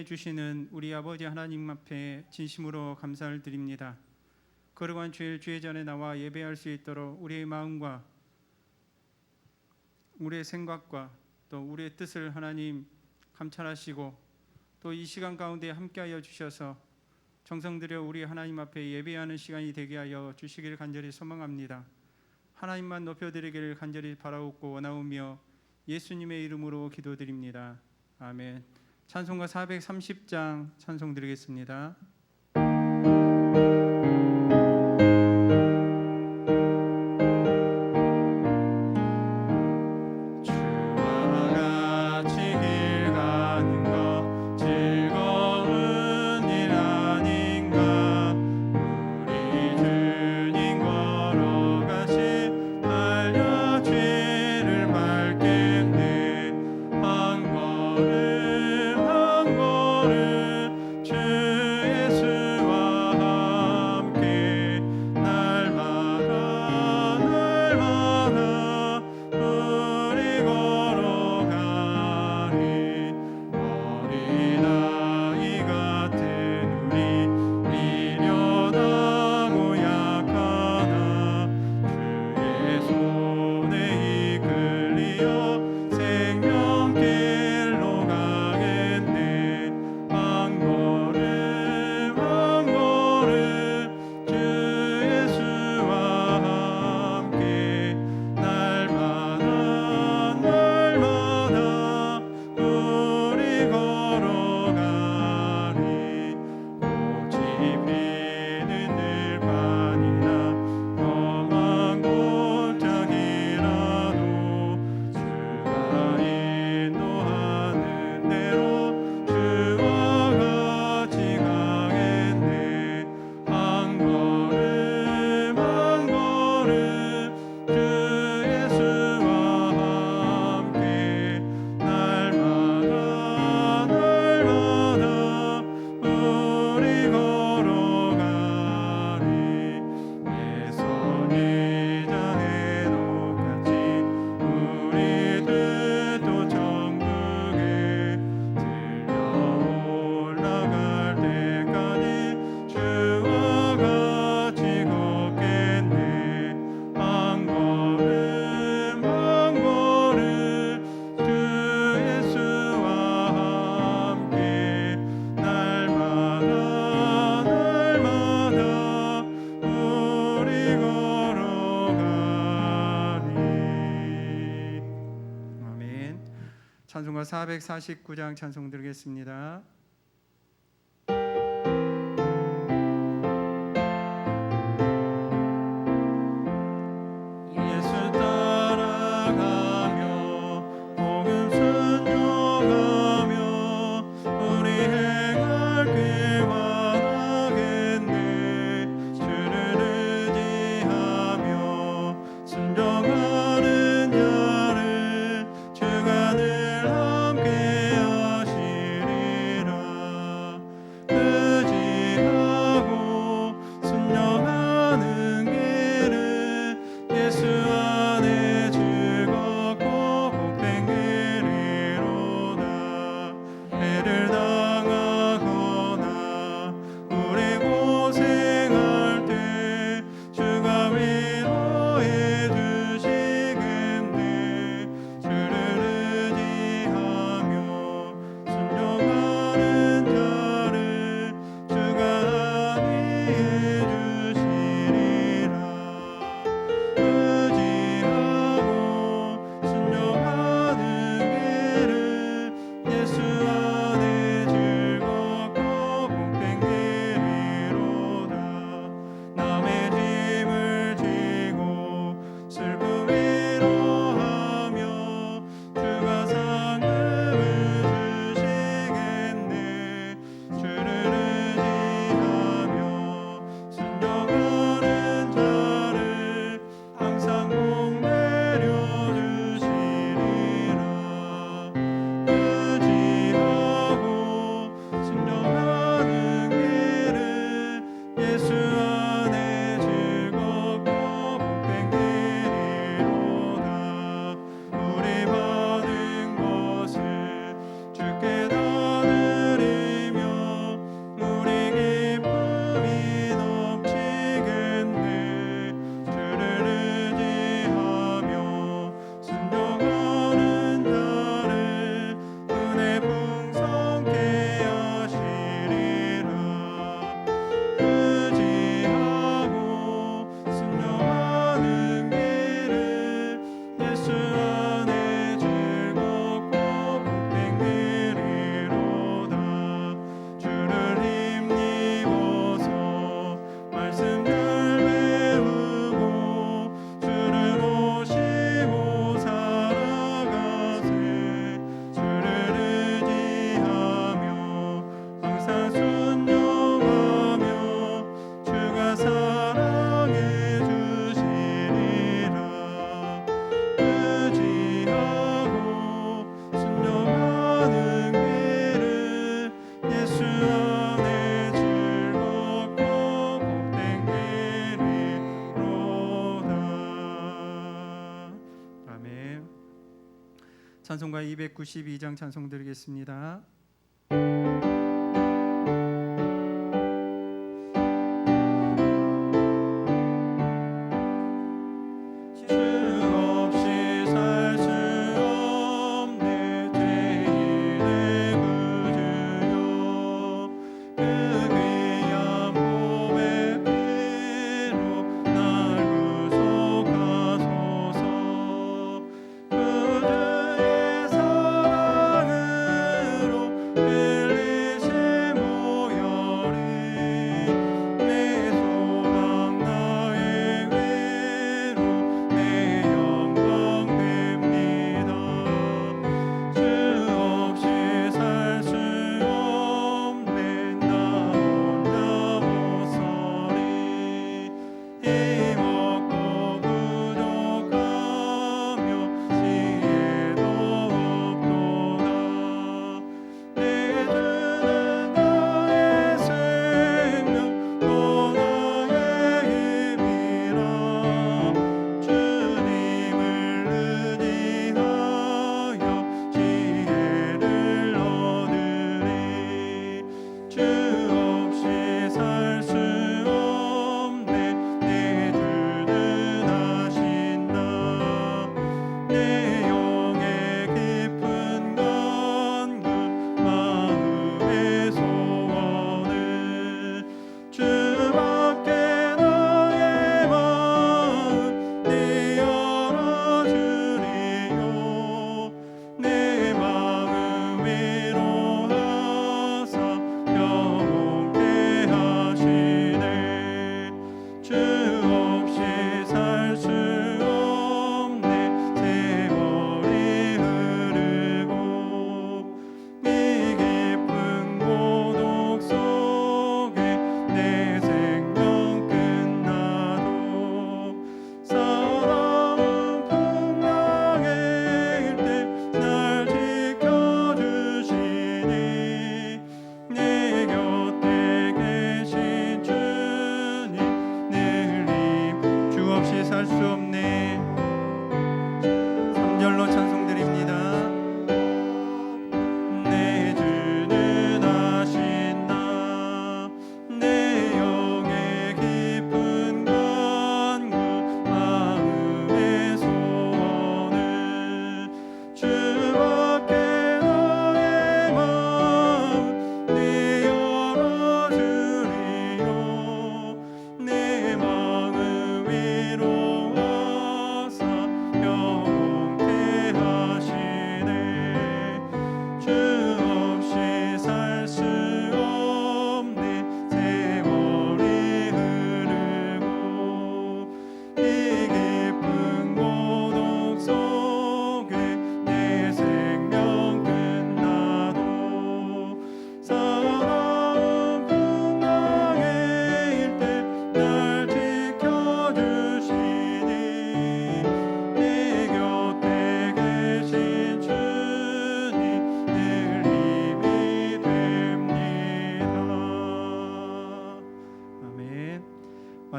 인도해 주시는 우리 아버지 하나님 앞에 진심으로 감사를 드립니다. 거룩한 주일 주의 전에 나와 예배할 수 있도록 우리의 마음과 우리의 생각과 또 우리의 뜻을 하나님 감찰하시고 또 이 시간 가운데 함께하여 주셔서 정성 들여 우리 하나님 앞에 예배하는 시간이 되게 하여 주시기를 간절히 소망합니다. 하나님만 높여드리기를 간절히 바라옵고 원하오며 예수님의 이름으로 기도드립니다. 아멘. 찬송가 430장 찬송 드리겠습니다. 찬송가 449장 찬송 드리겠습니다. 주가 늘 함께 하시리라. 찬송가 292장 찬송 드리겠습니다.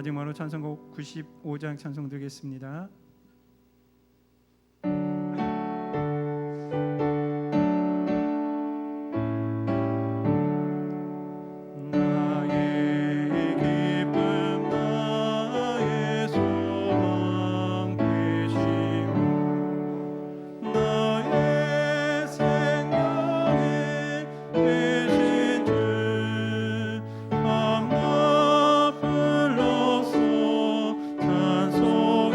마지막으로 찬송곡 95장 찬송 드리겠습니다. 찬송을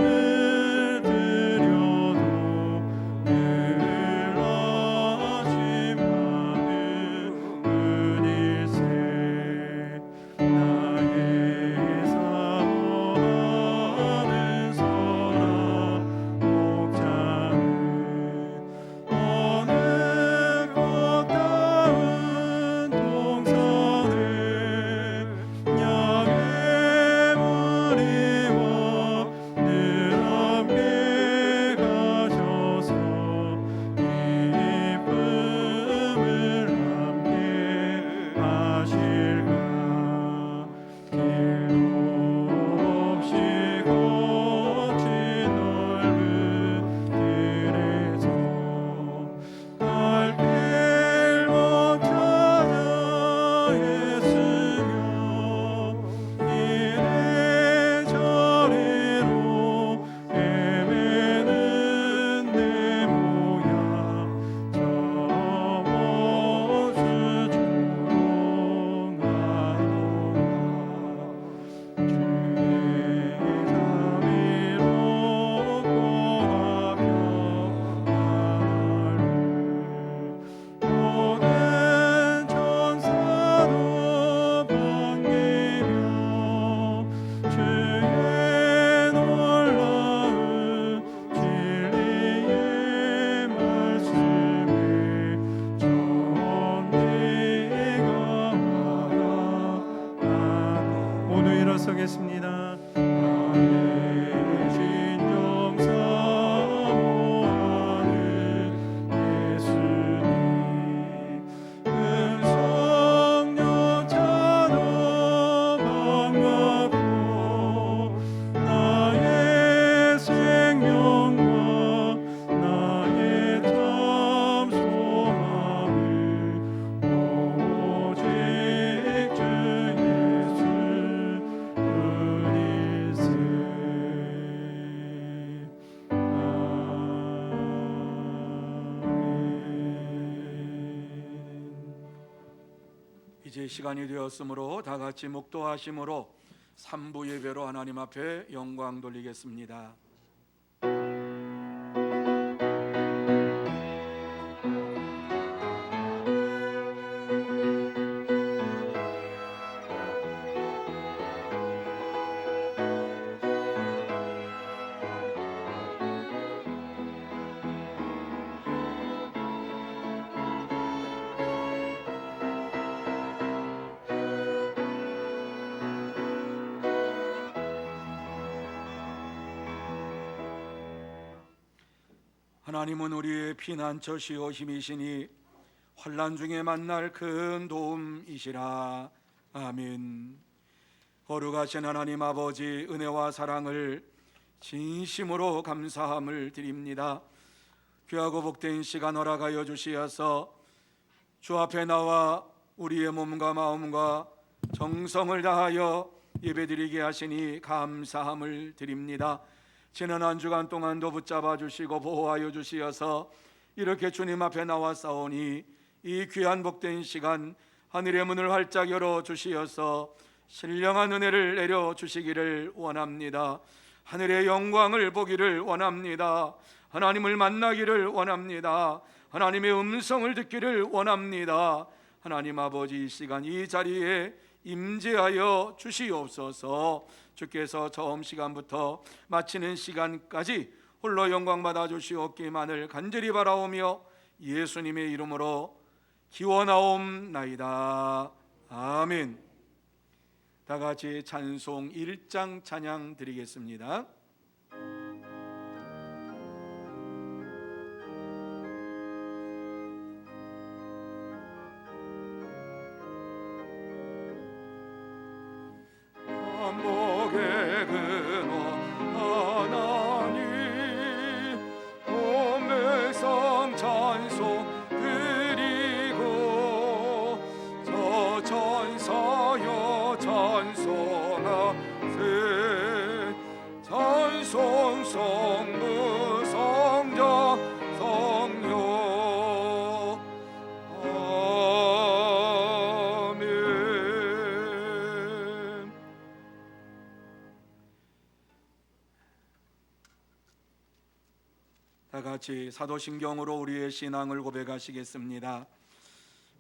기도하겠습니다. 이제 시간이 되었으므로 다 같이 묵도하심으로 3부 예배로 하나님 앞에 영광 돌리겠습니다. 하나님은 우리의 피난처시오 힘이시니 환난 중에 만날 큰 도움이시라. 아멘. 거룩하신 하나님 아버지, 은혜와 사랑을 진심으로 감사함을 드립니다. 귀하고 복된 시간 허락하여 주시어서 주 앞에 나와 우리의 몸과 마음과 정성을 다하여 예배드리게 하시니 감사함을 드립니다. 지난 한 주간 동안도 붙잡아 주시고 보호하여 주시어서 이렇게 주님 앞에 나와 싸우니 이 귀한 복된 시간 하늘의 문을 활짝 열어 주시어서 신령한 은혜를 내려 주시기를 원합니다. 하늘의 영광을 보기를 원합니다. 하나님을 만나기를 원합니다. 하나님의 음성을 듣기를 원합니다. 하나님 아버지, 이 시간 이 자리에 임재하여 주시옵소서. 주께서 처음 시간부터 마치는 시간까지 홀로 영광 받아 주시옵기만을 간절히 바라오며 예수님의 이름으로 기원하옵나이다. 아멘. 다 같이 찬송 1장 찬양 드리겠습니다. 다 같이 사도신경으로 우리의 신앙을 고백하시겠습니다.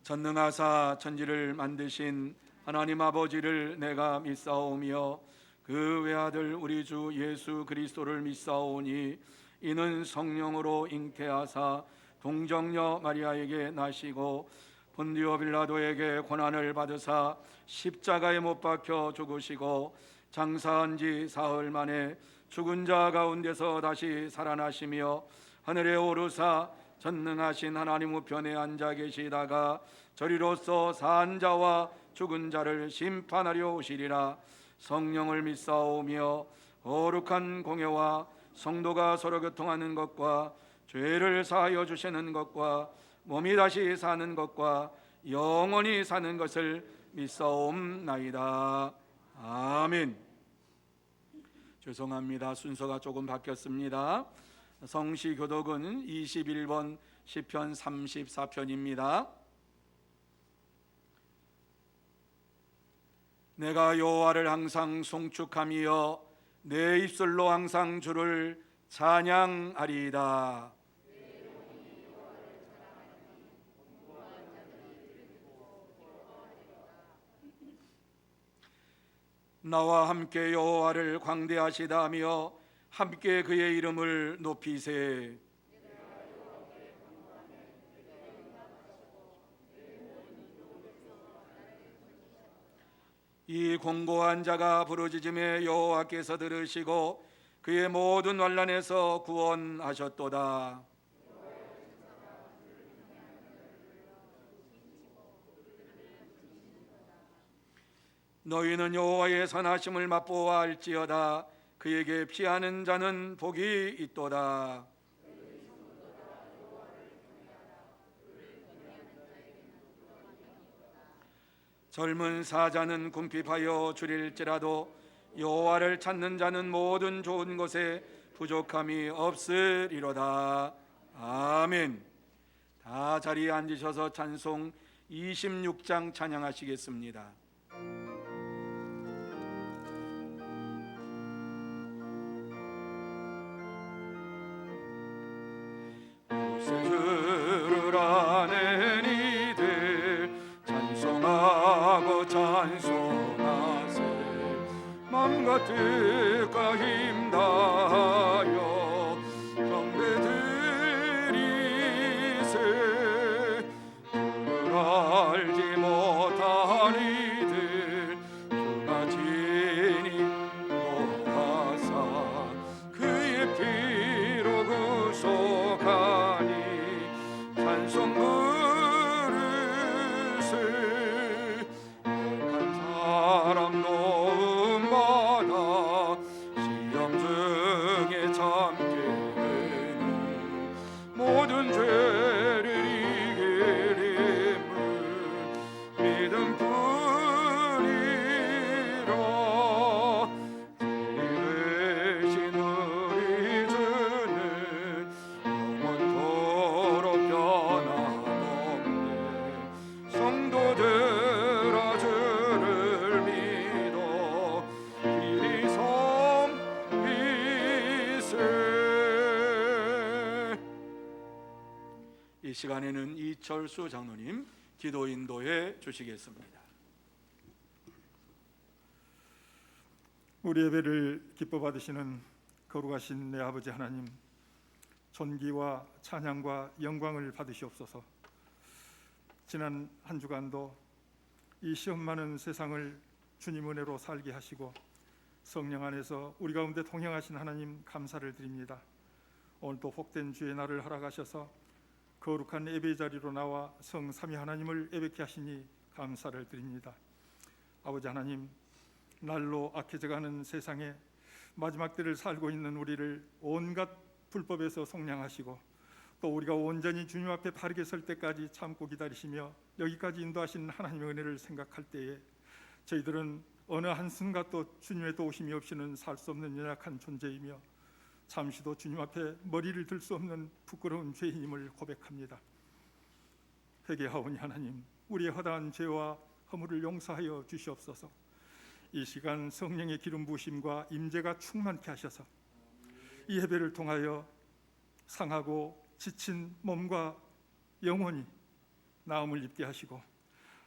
전능하사 천지를 만드신 하나님 아버지를 내가 믿사오며 그 외아들 우리 주 예수 그리스도를 믿사오니 이는 성령으로 잉태하사 동정녀 마리아에게 나시고 본디오 빌라도에게 고난을 받으사 십자가에 못 박혀 죽으시고 장사한 지 사흘 만에 죽은 자 가운데서 다시 살아나시며 하늘에 오르사 전능하신 하나님 우편에 앉아 계시다가 저리로서 산 자와 죽은 자를 심판하려 오시리라. 성령을 믿사오며 거룩한 공예와 성도가 서로 교통하는 것과 죄를 사하여 주시는 것과 몸이 다시 사는 것과 영원히 사는 것을 믿사옵나이다. 아멘. 죄송합니다. 순서가 조금 바뀌었습니다. 성시교독은 21번 시편 34편입니다. 내가 여호와를 항상 송축하며 내 입술로 항상 주를 찬양하리이다. 나와 함께 여호와를 광대하시다며 함께 그의 이름을 높이세. 이 공고한 자가 부르짖음에 여호와께서 들으시고 그의 모든 환난에서 구원하셨도다. 너희는 여호와의 선하심을 맛보아 알지어다. 그에게 피하는 자는 복이 있도다. 젊은 사자는 궁핍하여 줄일지라도 여호와를 찾는 자는 모든 좋은 것에 부족함이 없으리로다. 아멘. 다 자리에 앉으셔서 찬송 26장 찬양하시겠습니다. 주를 아는 이들 찬송하고 찬송하세. 맘과 뜻과 힘 다하여 경배드리세. 주를 알지 못한 이들 주가 친히 노하사 그의 피로 구속하니 찬송 부르세. 약한 사람 도움받아 시험 중에 참게 되니 모든 죄를 이길 힘을 믿음뿐이라. 되신 우리 주는 영원토록 변함없네. 성도들아 주를 믿어 길이 섬기세. 이 시간에는 이철수 장로님 기도 인도해 주시겠습니다. 우리 예배를 기뻐 받으시는 거룩하신 내 아버지 하나님, 존귀와 찬양과 영광을 받으시옵소서. 지난 한 주간도 이 시험 많은 세상을 주님 은혜로 살게 하시고 성령 안에서 우리 가운데 통행하신 하나님 감사를 드립니다. 오늘도 복된 주의 날을 허락하셔서 거룩한 예배 자리로 나와 성삼위 하나님을 예배케 하시니 감사를 드립니다. 아버지 하나님, 날로 악해져가는 세상에 마지막 때를 살고 있는 우리를 온갖 불법에서 속량하시고 또 우리가 온전히 주님 앞에 바르게 설 때까지 참고 기다리시며 여기까지 인도하신 하나님의 은혜를 생각할 때에 저희들은 어느 한순간도 주님의 도우심이 없이는 살 수 없는 연약한 존재이며 잠시도 주님 앞에 머리를 들 수 없는 부끄러운 죄인임을 고백합니다. 회개하오니 하나님, 우리의 허다한 죄와 허물을 용서하여 주시옵소서. 이 시간 성령의 기름 부으심과 임재가 충만케 하셔서 이 예배를 통하여 상하고 지친 몸과 영혼이 나음을 입게 하시고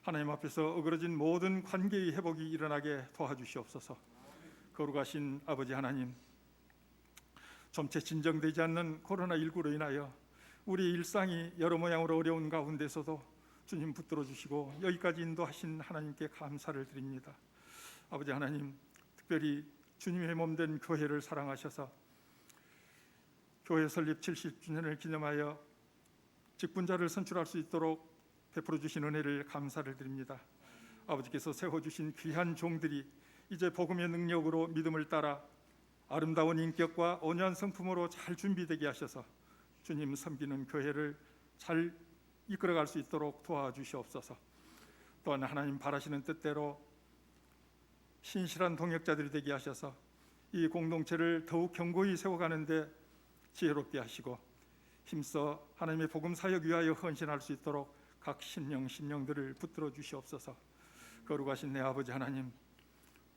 하나님 앞에서 어그러진 모든 관계의 회복이 일어나게 도와주시옵소서. 거룩하신 아버지 하나님, 좀채 진정되지 않는 코로나19로 인하여 우리 일상이 여러 모양으로 어려운 가운데서도 주님 붙들어 주시고 여기까지 인도하신 하나님께 감사를 드립니다. 아버지 하나님, 특별히 주님의 몸된 교회를 사랑하셔서 교회 설립 70주년을 기념하여 직분자를 선출할 수 있도록 베풀어 주신 은혜를 감사를 드립니다. 아버지께서 세워주신 귀한 종들이 이제 복음의 능력으로 믿음을 따라 아름다운 인격과 온유한 성품으로 잘 준비되게 하셔서 주님 섬기는 교회를 잘 이끌어갈 수 있도록 도와주시옵소서. 또한 하나님 바라시는 뜻대로 신실한 동역자들이 되게 하셔서 이 공동체를 더욱 견고히 세워가는데 지혜롭게 하시고 힘써 하나님의 복음 사역 위하여 헌신할 수 있도록 각 신령들을 붙들어 주시옵소서. 거룩하신 내 아버지 하나님,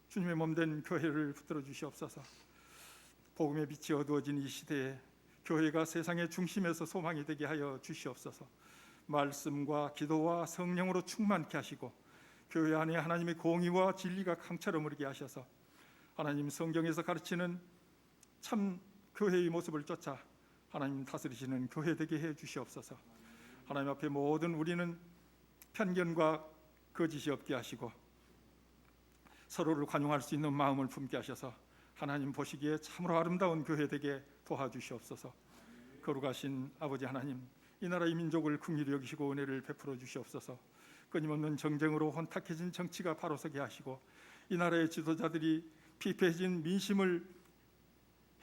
주님의 몸된 교회를 붙들어 주시옵소서. 복음의 빛이 어두워진 이 시대에 교회가 세상의 중심에서 소망이 되게 하여 주시옵소서. 말씀과 기도와 성령으로 충만케 하시고 교회 안에 하나님의 공의와 진리가 강처럼 흐르게 하셔서 하나님 성경에서 가르치는 참 교회의 모습을 쫓아 하나님 다스리시는 교회 되게 해 주시옵소서. 하나님 앞에 모든 우리는 편견과 거짓이 없게 하시고 서로를 관용할 수 있는 마음을 품게 하셔서 하나님 보시기에 참으로 아름다운 교회 되게 도와주시옵소서. 거룩하신 아버지 하나님, 이 나라 이 민족을 긍휼히 여기시고 은혜를 베풀어 주시옵소서. 끊임없는 정쟁으로 혼탁해진 정치가 바로 서게 하시고 이 나라의 지도자들이 피폐해진 민심을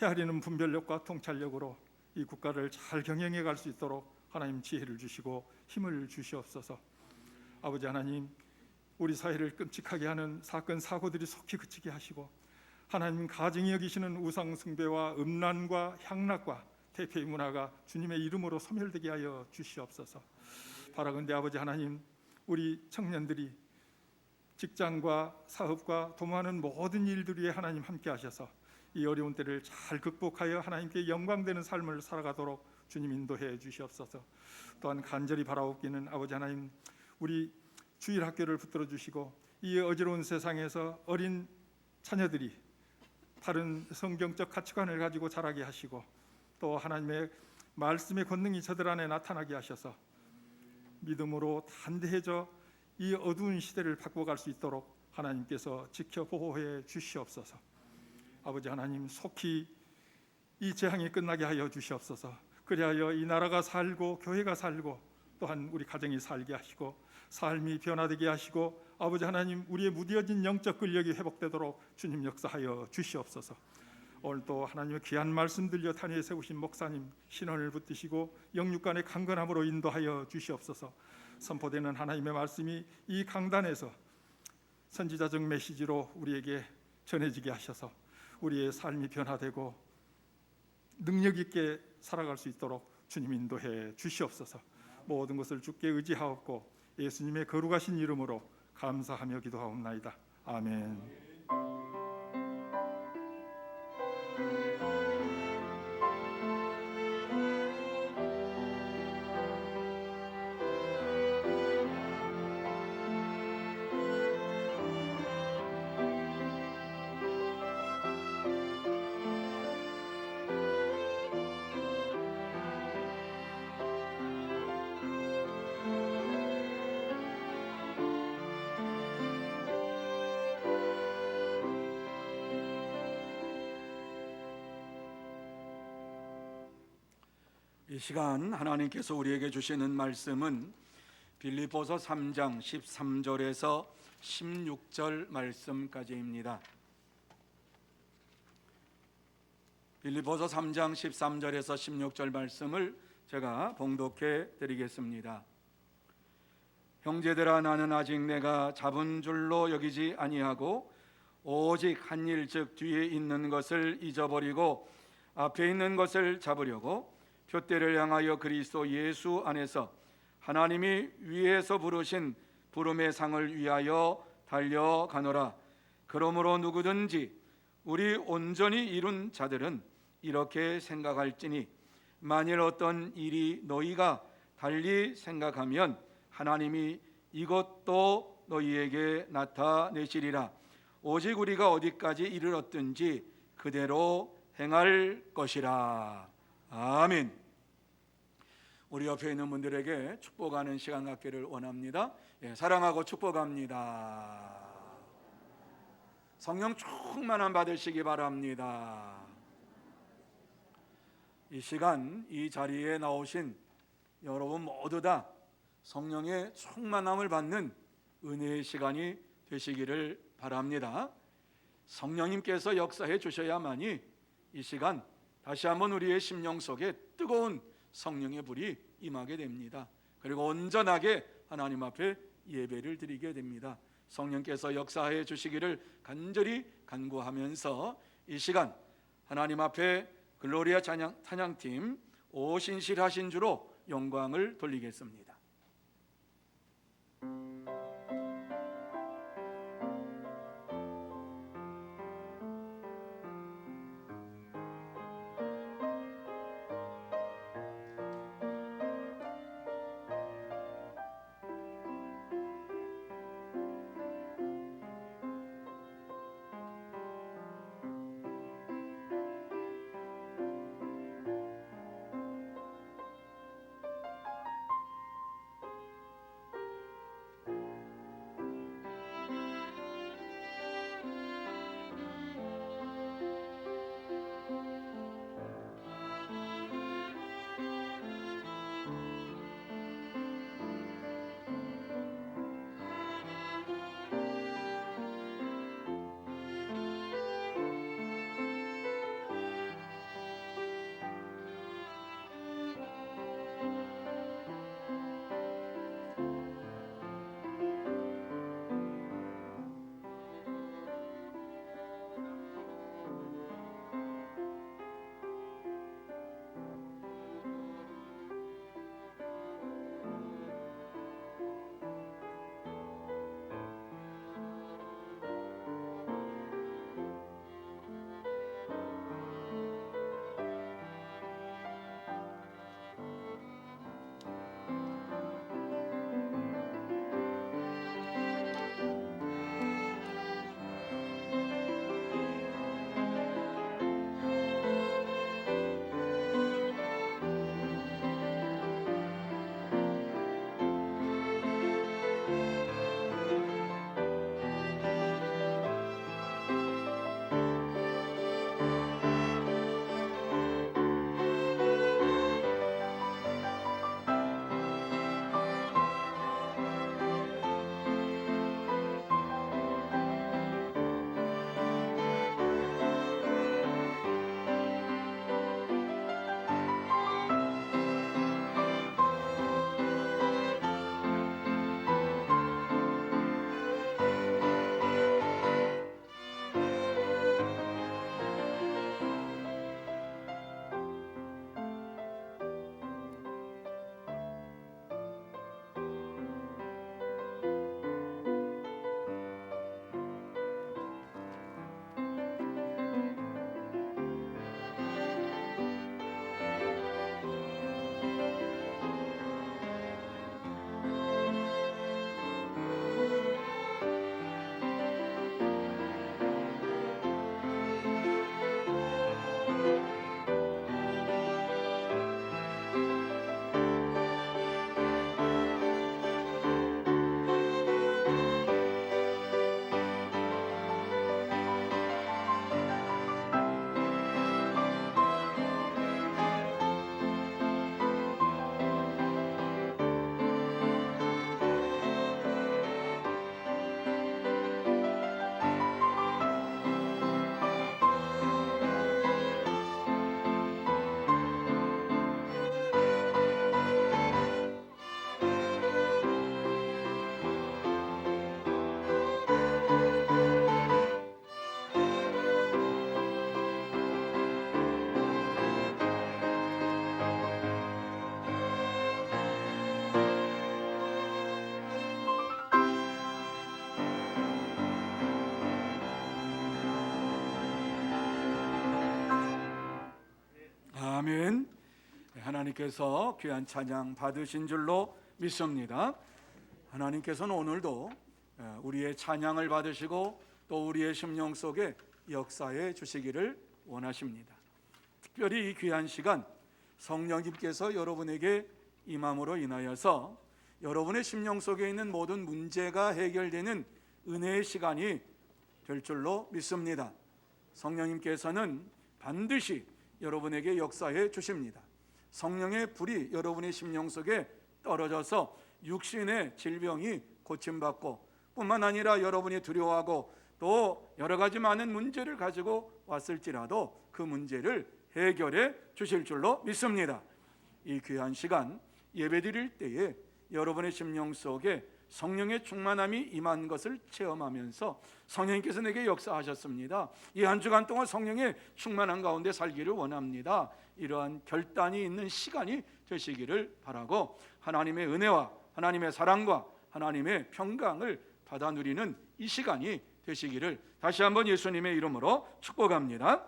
헤아리는 분별력과 통찰력으로 이 국가를 잘 경영해 갈 수 있도록 하나님 지혜를 주시고 힘을 주시옵소서. 아버지 하나님, 우리 사회를 끔찍하게 하는 사건 사고들이 속히 그치게 하시고 하나님 가증히 여기시는 우상 숭배와 음란과 향락과 대표의 문화가 주님의 이름으로 소멸되게 하여 주시옵소서. 바라건대 아버지 하나님, 우리 청년들이 직장과 사업과 도모하는 모든 일들 위에 하나님 함께 하셔서 이 어려운 때를 잘 극복하여 하나님께 영광되는 삶을 살아가도록 주님 인도해 주시옵소서. 또한 간절히 바라옵기는 아버지 하나님, 우리 주일 학교를 붙들어 주시고 이 어지러운 세상에서 어린 자녀들이 다른 성경적 가치관을 가지고 자라게 하시고 또 하나님의 말씀의 권능이 저들 안에 나타나게 하셔서 믿음으로 담대해져 이 어두운 시대를 바꿔갈 수 있도록 하나님께서 지켜 보호해 주시옵소서. 아버지 하나님, 속히 이 재앙이 끝나게 하여 주시옵소서. 그리하여 이 나라가 살고 교회가 살고 또한 우리 가정이 살게 하시고 삶이 변화되게 하시고 아버지 하나님, 우리의 무뎌진 영적 근력이 회복되도록 주님 역사하여 주시옵소서. 오늘도 하나님의 귀한 말씀 들려 단위에 세우신 목사님 신원을 붙드시고 영육간의 강건함으로 인도하여 주시옵소서. 선포되는 하나님의 말씀이 이 강단에서 선지자적 메시지로 우리에게 전해지게 하셔서 우리의 삶이 변화되고 능력 있게 살아갈 수 있도록 주님 인도해 주시옵소서. 모든 것을 주께 의지하옵고 예수님의 거룩하신 이름으로 감사하며 기도하옵나이다. 아멘. 이 시간 하나님께서 우리에게 주시는 말씀은 빌립보서 3장 13절에서 16절 말씀까지입니다. 빌립보서 3장 13절에서 16절 말씀을 제가 봉독해 드리겠습니다. 형제들아, 나는 아직 내가 잡은 줄로 여기지 아니하고 오직 한 일 즉 뒤에 있는 것을 잊어버리고 앞에 있는 것을 잡으려고 표대를 향하여 그리스도 예수 안에서 하나님이 위에서 부르신 부름의 상을 위하여 달려가노라. 그러므로 누구든지 우리 온전히 이룬 자들은 이렇게 생각할지니 만일 어떤 일이 너희가 달리 생각하면 하나님이 이것도 너희에게 나타내시리라. 오직 우리가 어디까지 이르렀든지 그대로 행할 것이라. 아멘. 우리 옆에 있는 분들에게 축복하는 시간 갖기를 원합니다. 사랑하고 축복합니다. 성령 충만함 받으시기 바랍니다. 이 시간 이 자리에 나오신 여러분 모두 다 성령의 충만함을 받는 은혜의 시간이 되시기를 바랍니다. 성령님께서 역사해 주셔야만이 이 시간 다시 한번 우리의 심령 속에 뜨거운 성령의 불이 임하게 됩니다. 그리고 온전하게 하나님 앞에 예배를 드리게 됩니다. 성령께서 역사해 주시기를 간절히 간구하면서 이 시간 하나님 앞에 글로리아 찬양팀 오신실하신 주로 영광을 돌리겠습니다. 하나님께서 귀한 찬양 받으신 줄로 믿습니다. 하나님께서는 오늘도 우리의 찬양을 받으시고 또 우리의 심령 속에 역사해 주시기를 원하십니다. 특별히 이 귀한 시간 성령님께서 여러분에게 임함으로 인하여서 여러분의 심령 속에 있는 모든 문제가 해결되는 은혜의 시간이 될 줄로 믿습니다. 성령님께서는 반드시 여러분에게 역사해 주십니다. 성령의 불이 여러분의 심령 속에 떨어져서 육신의 질병이 고침받고 뿐만 아니라 여러분이 두려워하고 또 여러 가지 많은 문제를 가지고 왔을지라도 그 문제를 해결해 주실 줄로 믿습니다. 이 귀한 시간 예배드릴 때에 여러분의 심령 속에 성령의 충만함이 임한 것을 체험하면서 성령님께서 내게 역사하셨습니다. 이 한 주간 동안 성령의 충만한 가운데 살기를 원합니다. 이러한 결단이 있는 시간이 되시기를 바라고 하나님의 은혜와 하나님의 사랑과 하나님의 평강을 받아 누리는 이 시간이 되시기를 다시 한번 예수님의 이름으로 축복합니다.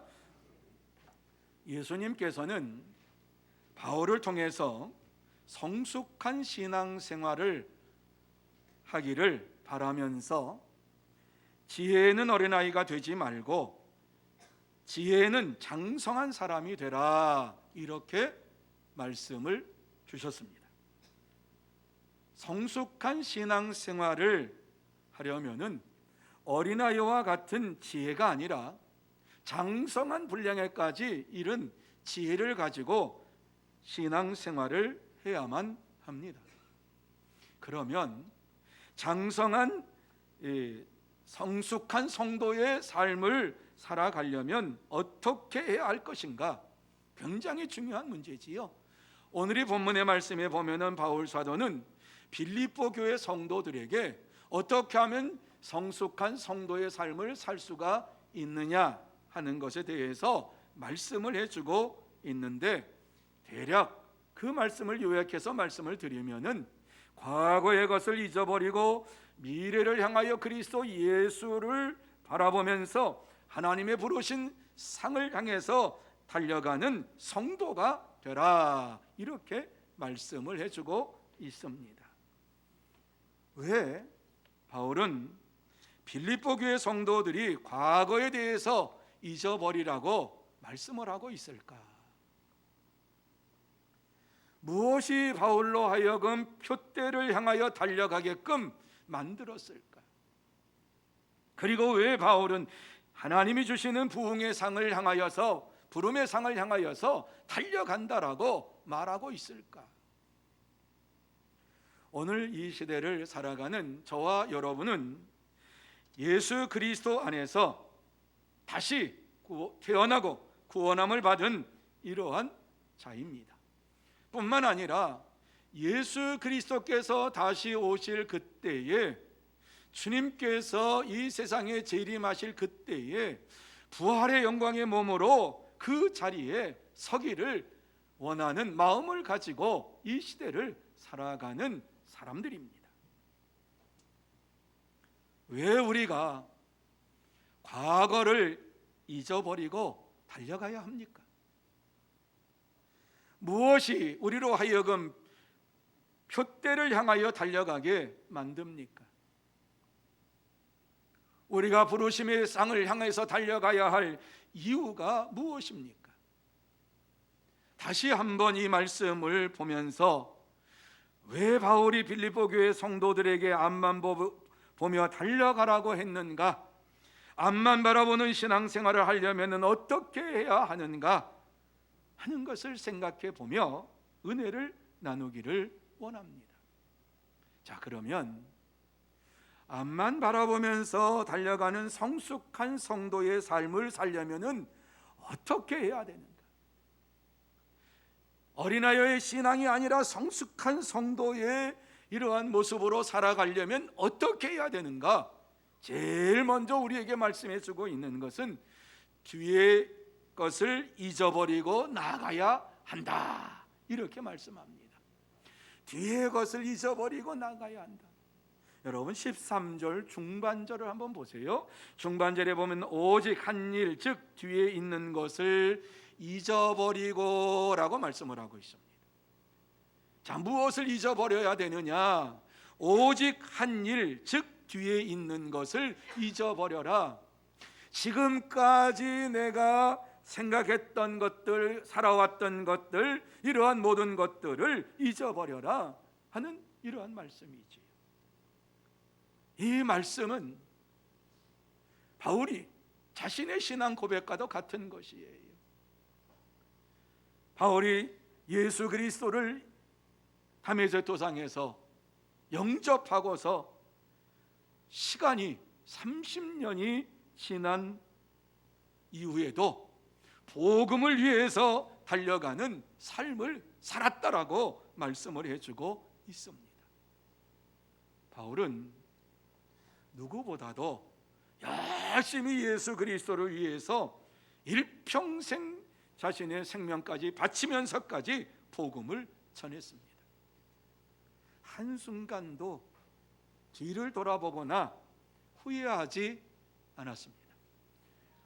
예수님께서는 바울을 통해서 성숙한 신앙생활을 하기를 바라면서 지혜에는 어린아이가 되지 말고 지혜에는 장성한 사람이 되라 이렇게 말씀을 주셨습니다. 성숙한 신앙생활을 하려면은 어린아이와 같은 지혜가 아니라 장성한 분량에까지 이른 지혜를 가지고 신앙생활을 해야만 합니다. 그러면 장성한 성숙한 성도의 삶을 살아가려면 어떻게 해야 할 것인가? 굉장히 중요한 문제지요. 오늘 이 본문의 말씀에 보면은 바울 사도는 빌립보 교회 성도들에게 어떻게 하면 성숙한 성도의 삶을 살 수가 있느냐 하는 것에 대해서 말씀을 해주고 있는데, 대략 그 말씀을 요약해서 말씀을 드리면은 과거의 것을 잊어버리고 미래를 향하여 그리스도 예수를 바라보면서 하나님의 부르신 상을 향해서 달려가는 성도가 되라 이렇게 말씀을 해주고 있습니다. 왜 바울은 빌립보 교회 성도들이 과거에 대해서 잊어버리라고 말씀을 하고 있을까? 무엇이 바울로 하여금 표대를 향하여 달려가게끔 만들었을까? 그리고 왜 바울은 하나님이 주시는 부흥의 상을 향하여서, 부름의 상을 향하여서 달려간다라고 말하고 있을까? 오늘 이 시대를 살아가는 저와 여러분은 예수 그리스도 안에서 다시 태어나고 구원함을 받은 이러한 자입니다. 뿐만 아니라 예수 그리스도께서 다시 오실 그때에, 주님께서 이 세상에 재림하실 그때에 부활의 영광의 몸으로 그 자리에 서기를 원하는 마음을 가지고 이 시대를 살아가는 사람들입니다. 왜 우리가 과거를 잊어버리고 달려가야 합니까? 무엇이 우리로 하여금 표대를 향하여 달려가게 만듭니까? 우리가 부르심의 상을 향해서 달려가야 할 이유가 무엇입니까? 다시 한번 이 말씀을 보면서 왜 바울이 빌립보 교회 성도들에게 앞만 보며 달려가라고 했는가? 앞만 바라보는 신앙생활을 하려면 어떻게 해야 하는가 하는 것을 생각해 보며 은혜를 나누기를 원합니다. 자, 그러면 앞만 바라보면서 달려가는 성숙한 성도의 삶을 살려면 어떻게 해야 되는가? 어린아이의 신앙이 아니라 성숙한 성도의 이러한 모습으로 살아가려면 어떻게 해야 되는가? 제일 먼저 우리에게 말씀해 주고 있는 것은 뒤의 것을 잊어버리고 나가야 한다 이렇게 말씀합니다. 뒤의 것을 잊어버리고 나가야 한다. 여러분 13절 중반절을 한번 보세요. 중반절에 보면 오직 한 일, 즉 뒤에 있는 것을 잊어버리고 라고 말씀을 하고 있습니다. 자, 무엇을 잊어버려야 되느냐? 오직 한 일, 즉 뒤에 있는 것을 잊어버려라. 지금까지 내가 생각했던 것들, 살아왔던 것들, 이러한 모든 것들을 잊어버려라 하는 이러한 말씀이지요. 이 말씀은 바울이 자신의 신앙 고백과도 같은 것이에요. 바울이 예수 그리스도를 담에색 도상에서 영접하고서 시간이 30년이 지난 이후에도 복음을 위해서 달려가는 삶을 살았다라고 말씀을 해주고 있습니다. 바울은 누구보다도 열심히 예수 그리스도를 위해서 일평생 자신의 생명까지 바치면서까지 복음을 전했습니다. 한순간도 뒤를 돌아보거나 후회하지 않았습니다.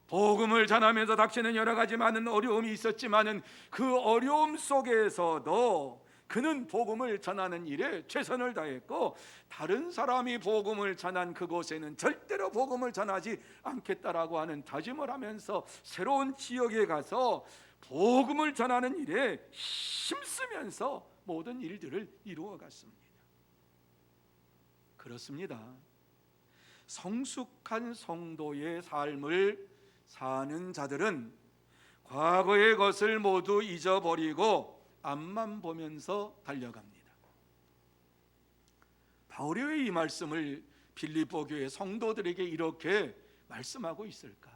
복음을 전하면서 닥치는 여러 가지 많은 어려움이 있었지만은 그 어려움 속에서도 그는 복음을 전하는 일에 최선을 다했고, 다른 사람이 복음을 전한 그곳에는 절대로 복음을 전하지 않겠다라고 하는 다짐을 하면서 새로운 지역에 가서 복음을 전하는 일에 힘쓰면서 모든 일들을 이루어 갔습니다. 그렇습니다. 성숙한 성도의 삶을 사는 자들은 과거의 것을 모두 잊어버리고 앞만 보면서 달려갑니다. 바울이 왜 이 말씀을 빌립보 교회 성도들에게 이렇게 말씀하고 있을까?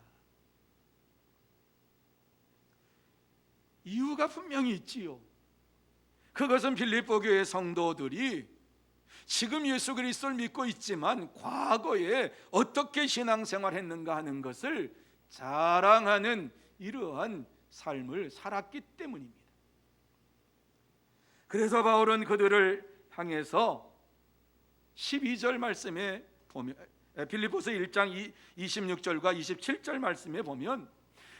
이유가 분명히 있지요. 그것은 빌립보 교회 성도들이 지금 예수 그리스도를 믿고 있지만 과거에 어떻게 신앙생활 했는가 하는 것을 자랑하는 이러한 삶을 살았기 때문입니다. 그래서 바울은 그들을 향해서 12절 말씀에 보면, 빌립보서 1장 26절과 27절 말씀에 보면,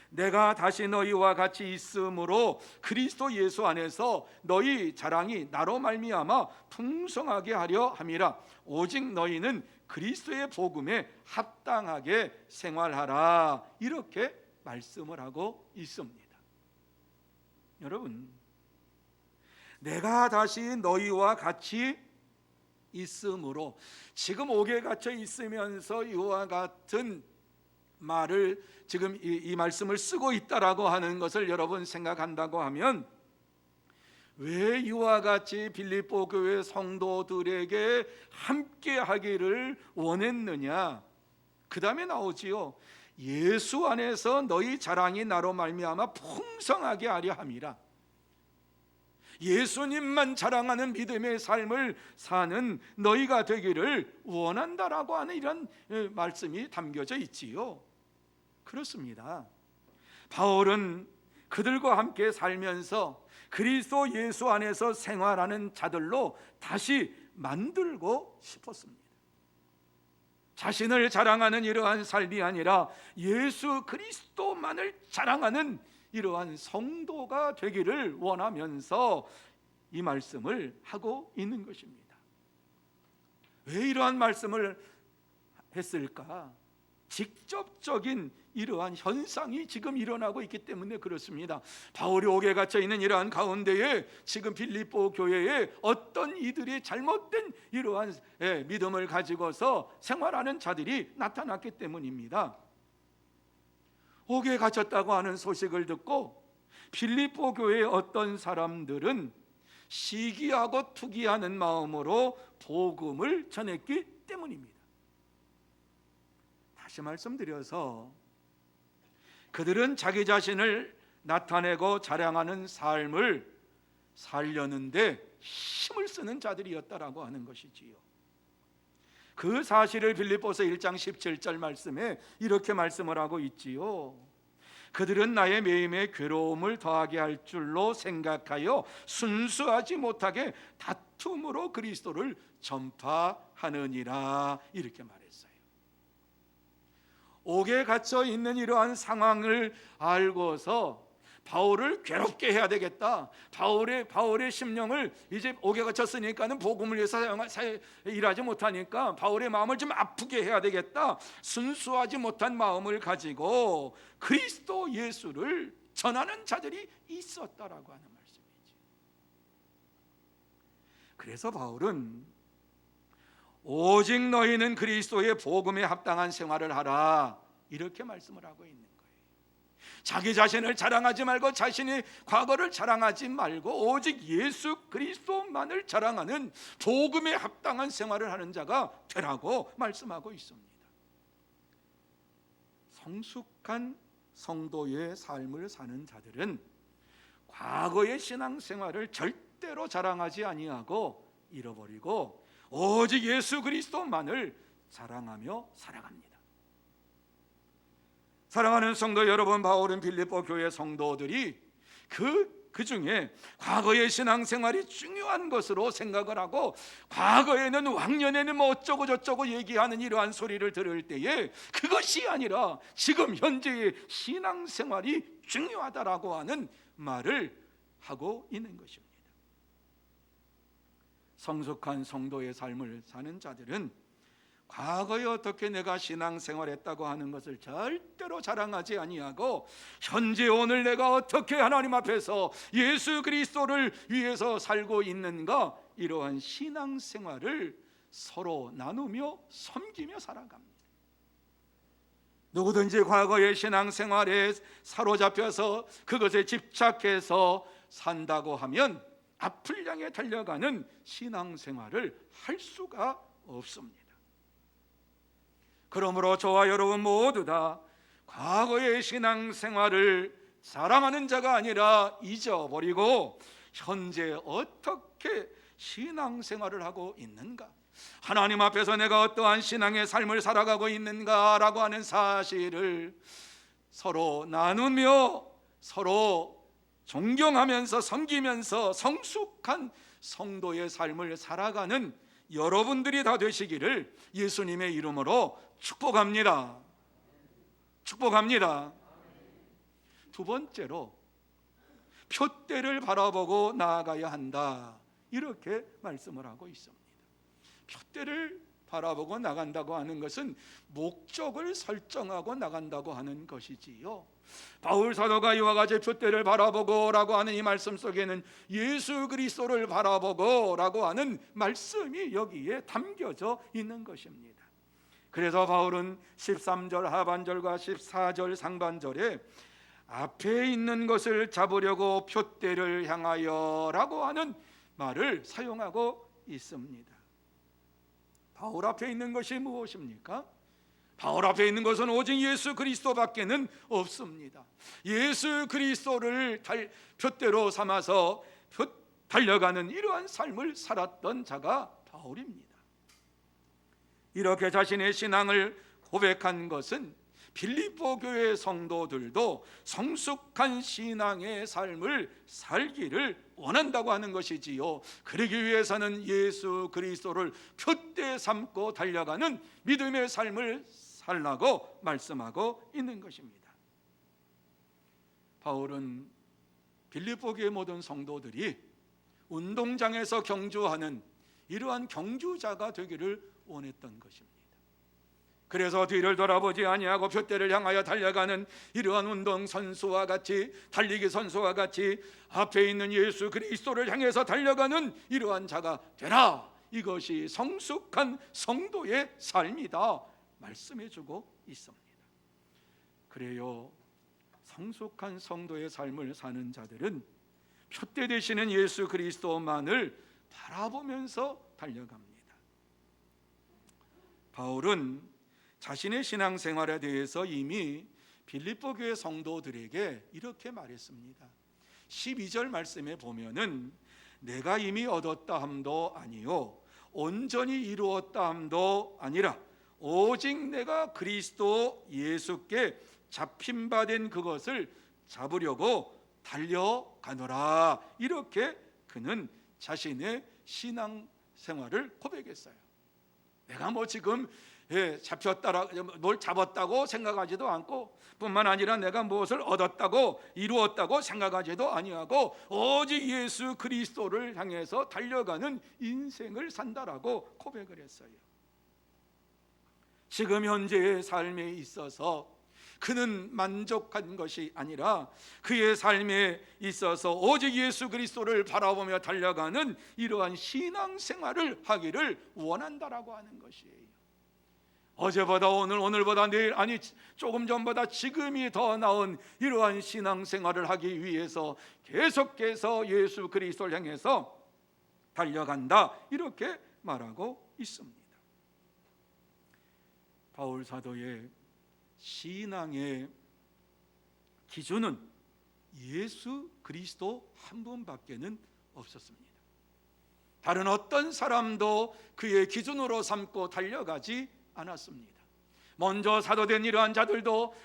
내가 다시 너희와 같이 있으므로 그리스도 예수 안에서 너희 자랑이 나로 말미암아 풍성하게 하려 함이라. 오직 너희는 그리스도의 복음에 합당하게 생활하라. 이렇게 말씀을 하고 있습니다. 여러분, 내가 다시 너희와 같이 있으므로, 지금 옥에 갇혀 있으면서 이와 같은 말을 지금 이 말씀을 쓰고 있다라고 하는 것을 여러분 생각한다고 하면, 왜 이와 같이 빌립보 교회 성도들에게 함께 하기를 원했느냐? 그 다음에 나오지요. 예수 안에서 너희 자랑이 나로 말미암아 풍성하게 하려 함이라. 예수님만 자랑하는 믿음의 삶을 사는 너희가 되기를 원한다라고 하는 이런 말씀이 담겨져 있지요. 그렇습니다. 바울은 그들과 함께 살면서 그리스도 예수 안에서 생활하는 자들로 다시 만들고 싶었습니다. 자신을 자랑하는 이러한 삶이 아니라 예수 그리스도만을 자랑하는 이러한 성도가 되기를 원하면서 이 말씀을 하고 있는 것입니다. 왜 이러한 말씀을 했을까? 직접적인 이러한 현상이 지금 일어나고 있기 때문에 그렇습니다. 바울이 옥에 갇혀 있는 이러한 가운데에 지금 빌립보 교회에 어떤 이들이 잘못된 이러한 믿음을 가지고서 생활하는 자들이 나타났기 때문입니다. 옥에 갇혔다고 하는 소식을 듣고 빌립보 교회의 어떤 사람들은 시기하고 투기하는 마음으로 복음을 전했기 때문입니다. 다시 말씀드려서 그들은 자기 자신을 나타내고 자랑하는 삶을 살려는데 힘을 쓰는 자들이었다라고 하는 것이지요. 그 사실을 빌립보서 1장 17절 말씀에 이렇게 말씀을 하고 있지요. 그들은 나의 매임에 괴로움을 더하게 할 줄로 생각하여 순수하지 못하게 다툼으로 그리스도를 전파하느니라. 이렇게 말했어요. 옥에 갇혀 있는 이러한 상황을 알고서 바울을 괴롭게 해야 되겠다. 바울의 심령을 이제 옥에 갇혔으니까는 복음을 위해서 일하지 못하니까 바울의 마음을 좀 아프게 해야 되겠다. 순수하지 못한 마음을 가지고 그리스도 예수를 전하는 자들이 있었다라고 하는 말씀이죠. 그래서 바울은 오직 너희는 그리스도의 복음에 합당한 생활을 하라, 이렇게 말씀을 하고 있는 거예요. 자기 자신을 자랑하지 말고 자신의 과거를 자랑하지 말고 오직 예수 그리스도만을 자랑하는 복음에 합당한 생활을 하는 자가 되라고 말씀하고 있습니다. 성숙한 성도의 삶을 사는 자들은 과거의 신앙생활을 절대로 자랑하지 아니하고 잃어버리고 오직 예수 그리스도만을 자랑하며 살아갑니다. 사랑하는 성도 여러분, 바울은 빌립보 교회 성도들이 그 중에 과거의 신앙생활이 중요한 것으로 생각을 하고 과거에는 왕년에는 뭐 어쩌고 저쩌고 얘기하는 이러한 소리를 들을 때에 그것이 아니라 지금 현재의 신앙생활이 중요하다라고 하는 말을 하고 있는 것입니다. 성숙한 성도의 삶을 사는 자들은 과거에 어떻게 내가 신앙생활했다고 하는 것을 절대로 자랑하지 아니하고 현재 오늘 내가 어떻게 하나님 앞에서 예수 그리스도를 위해서 살고 있는가, 이러한 신앙생활을 서로 나누며 섬기며 살아갑니다. 누구든지 과거의 신앙생활에 사로잡혀서 그것에 집착해서 산다고 하면 앞을 향해 달려가는 신앙생활을 할 수가 없습니다. 그러므로 저와 여러분 모두 다 과거의 신앙생활을 자랑하는 자가 아니라 잊어버리고 현재 어떻게 신앙생활을 하고 있는가, 하나님 앞에서 내가 어떠한 신앙의 삶을 살아가고 있는가라고 하는 사실을 서로 나누며 서로 존경하면서 섬기면서 성숙한 성도의 삶을 살아가는 여러분들이 다 되시기를 예수님의 이름으로 축복합니다. 축복합니다. 두 번째로 표대를 바라보고 나아가야 한다, 이렇게 말씀을 하고 있습니다. 표대를 바라보고 나간다고 하는 것은 목적을 설정하고 나간다고 하는 것이지요. 바울 사도가 이와 같이 표대를 바라보고 라고 하는 이 말씀 속에는 예수 그리스도를 바라보고 라고 하는 말씀이 여기에 담겨져 있는 것입니다. 그래서 바울은 13절 하반절과 14절 상반절에 앞에 있는 것을 잡으려고 표대를 향하여 라고 하는 말을 사용하고 있습니다. 바울 앞에 있는 것이 무엇입니까? 바울 앞에 있는 것은 오직 예수 그리스도밖에는 없습니다. 예수 그리스도를 표대로 삼아서 달려가는 이러한 삶을 살았던 자가 바울입니다. 이렇게 자신의 신앙을 고백한 것은 빌립보 교회 성도들도 성숙한 신앙의 삶을 살기를 원한다고 하는 것이지요. 그러기 위해서는 예수 그리스도를 표대 삼고 달려가는 믿음의 삶을 살라고 말씀하고 있는 것입니다. 바울은 빌립보 교회 모든 성도들이 운동장에서 경주하는 이러한 경주자가 되기를 원했던 것입니다. 그래서 뒤를 돌아보지 아니하고 표대를 향하여 달려가는 이러한 운동선수와 같이, 달리기 선수와 같이 앞에 있는 예수 그리스도를 향해서 달려가는 이러한 자가 되라, 이것이 성숙한 성도의 삶이다 말씀해주고 있습니다. 그래요, 성숙한 성도의 삶을 사는 자들은 표대 되시는 예수 그리스도만을 바라보면서 달려갑니다. 바울은 자신의 신앙생활에 대해서 이미 빌립보 교회 성도들에게 이렇게 말했습니다. 12절 말씀에 보면은 내가 이미 얻었다 함도 아니요 온전히 이루었다 함도 아니라 오직 내가 그리스도 예수께 잡힌 바 된 그것을 잡으려고 달려가노라, 이렇게 그는 자신의 신앙생활을 고백했어요. 내가 뭐 지금 뭘 잡았다고 생각하지도 않고, 뿐만 아니라 내가 무엇을 얻었다고 이루었다고 생각하지도 아니하고 오직 예수 그리스도를 향해서 달려가는 인생을 산다라고 고백을 했어요. 지금 현재의 삶에 있어서 그는 만족한 것이 아니라 그의 삶에 있어서 오직 예수 그리스도를 바라보며 달려가는 이러한 신앙생활을 하기를 원한다라고 하는 것이에요. 어제보다 오늘, 오늘보다 내일, 아니 조금 전보다 지금이 더 나은 이러한 신앙생활을 하기 위해서 계속해서 예수 그리스도를 향해서 달려간다, 이렇게 말하고 있습니다. 바울 사도의 신앙의 기준은 예수 그리스도 한 분밖에는 없었습니다. 다른 어떤 사람도 그의 기준으로 삼고 달려가지 않았습니다. 먼저 사도된 이러한 자들도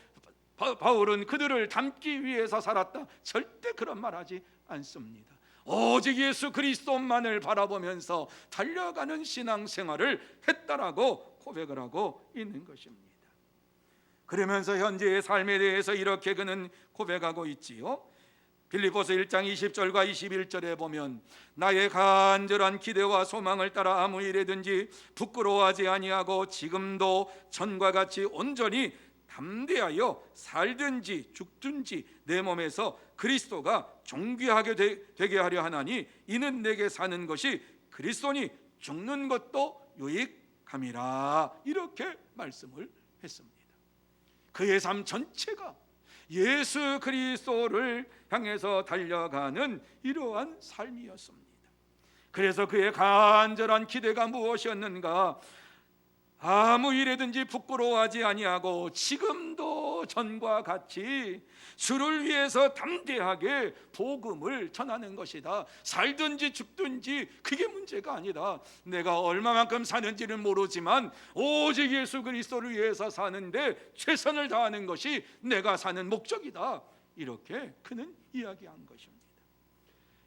바울은 그들을 닮기 위해서 살았다, 절대 그런 말하지 않습니다. 오직 예수 그리스도만을 바라보면서 달려가는 신앙생활을 했다라고 고백을 하고 있는 것입니다. 그러면서 현재의 삶에 대해서 이렇게 그는 고백하고 있지요. 빌립보서 1장 20절과 21절에 보면 나의 간절한 기대와 소망을 따라 아무 일에든지 부끄러워하지 아니하고 지금도 전과 같이 온전히 담대하여 살든지 죽든지 내 몸에서 그리스도가 존귀하게 되게 하려 하나니 이는 내게 사는 것이 그리스도니 죽는 것도 유익함이라, 이렇게 말씀을 했습니다. 그의 삶 전체가 예수 그리스도를 향해서 달려가는 이러한 삶이었습니다. 그래서 그의 간절한 기대가 무엇이었는가? 아무 일에든지 부끄러워하지 아니하고 지금도 전과 같이 주를 위해서 담대하게 복음을 전하는 것이다. 살든지 죽든지 그게 문제가 아니다. 내가 얼마만큼 사는지는 모르지만 오직 예수 그리스도를 위해서 사는데 최선을 다하는 것이 내가 사는 목적이다, 이렇게 그는 이야기한 것입니다.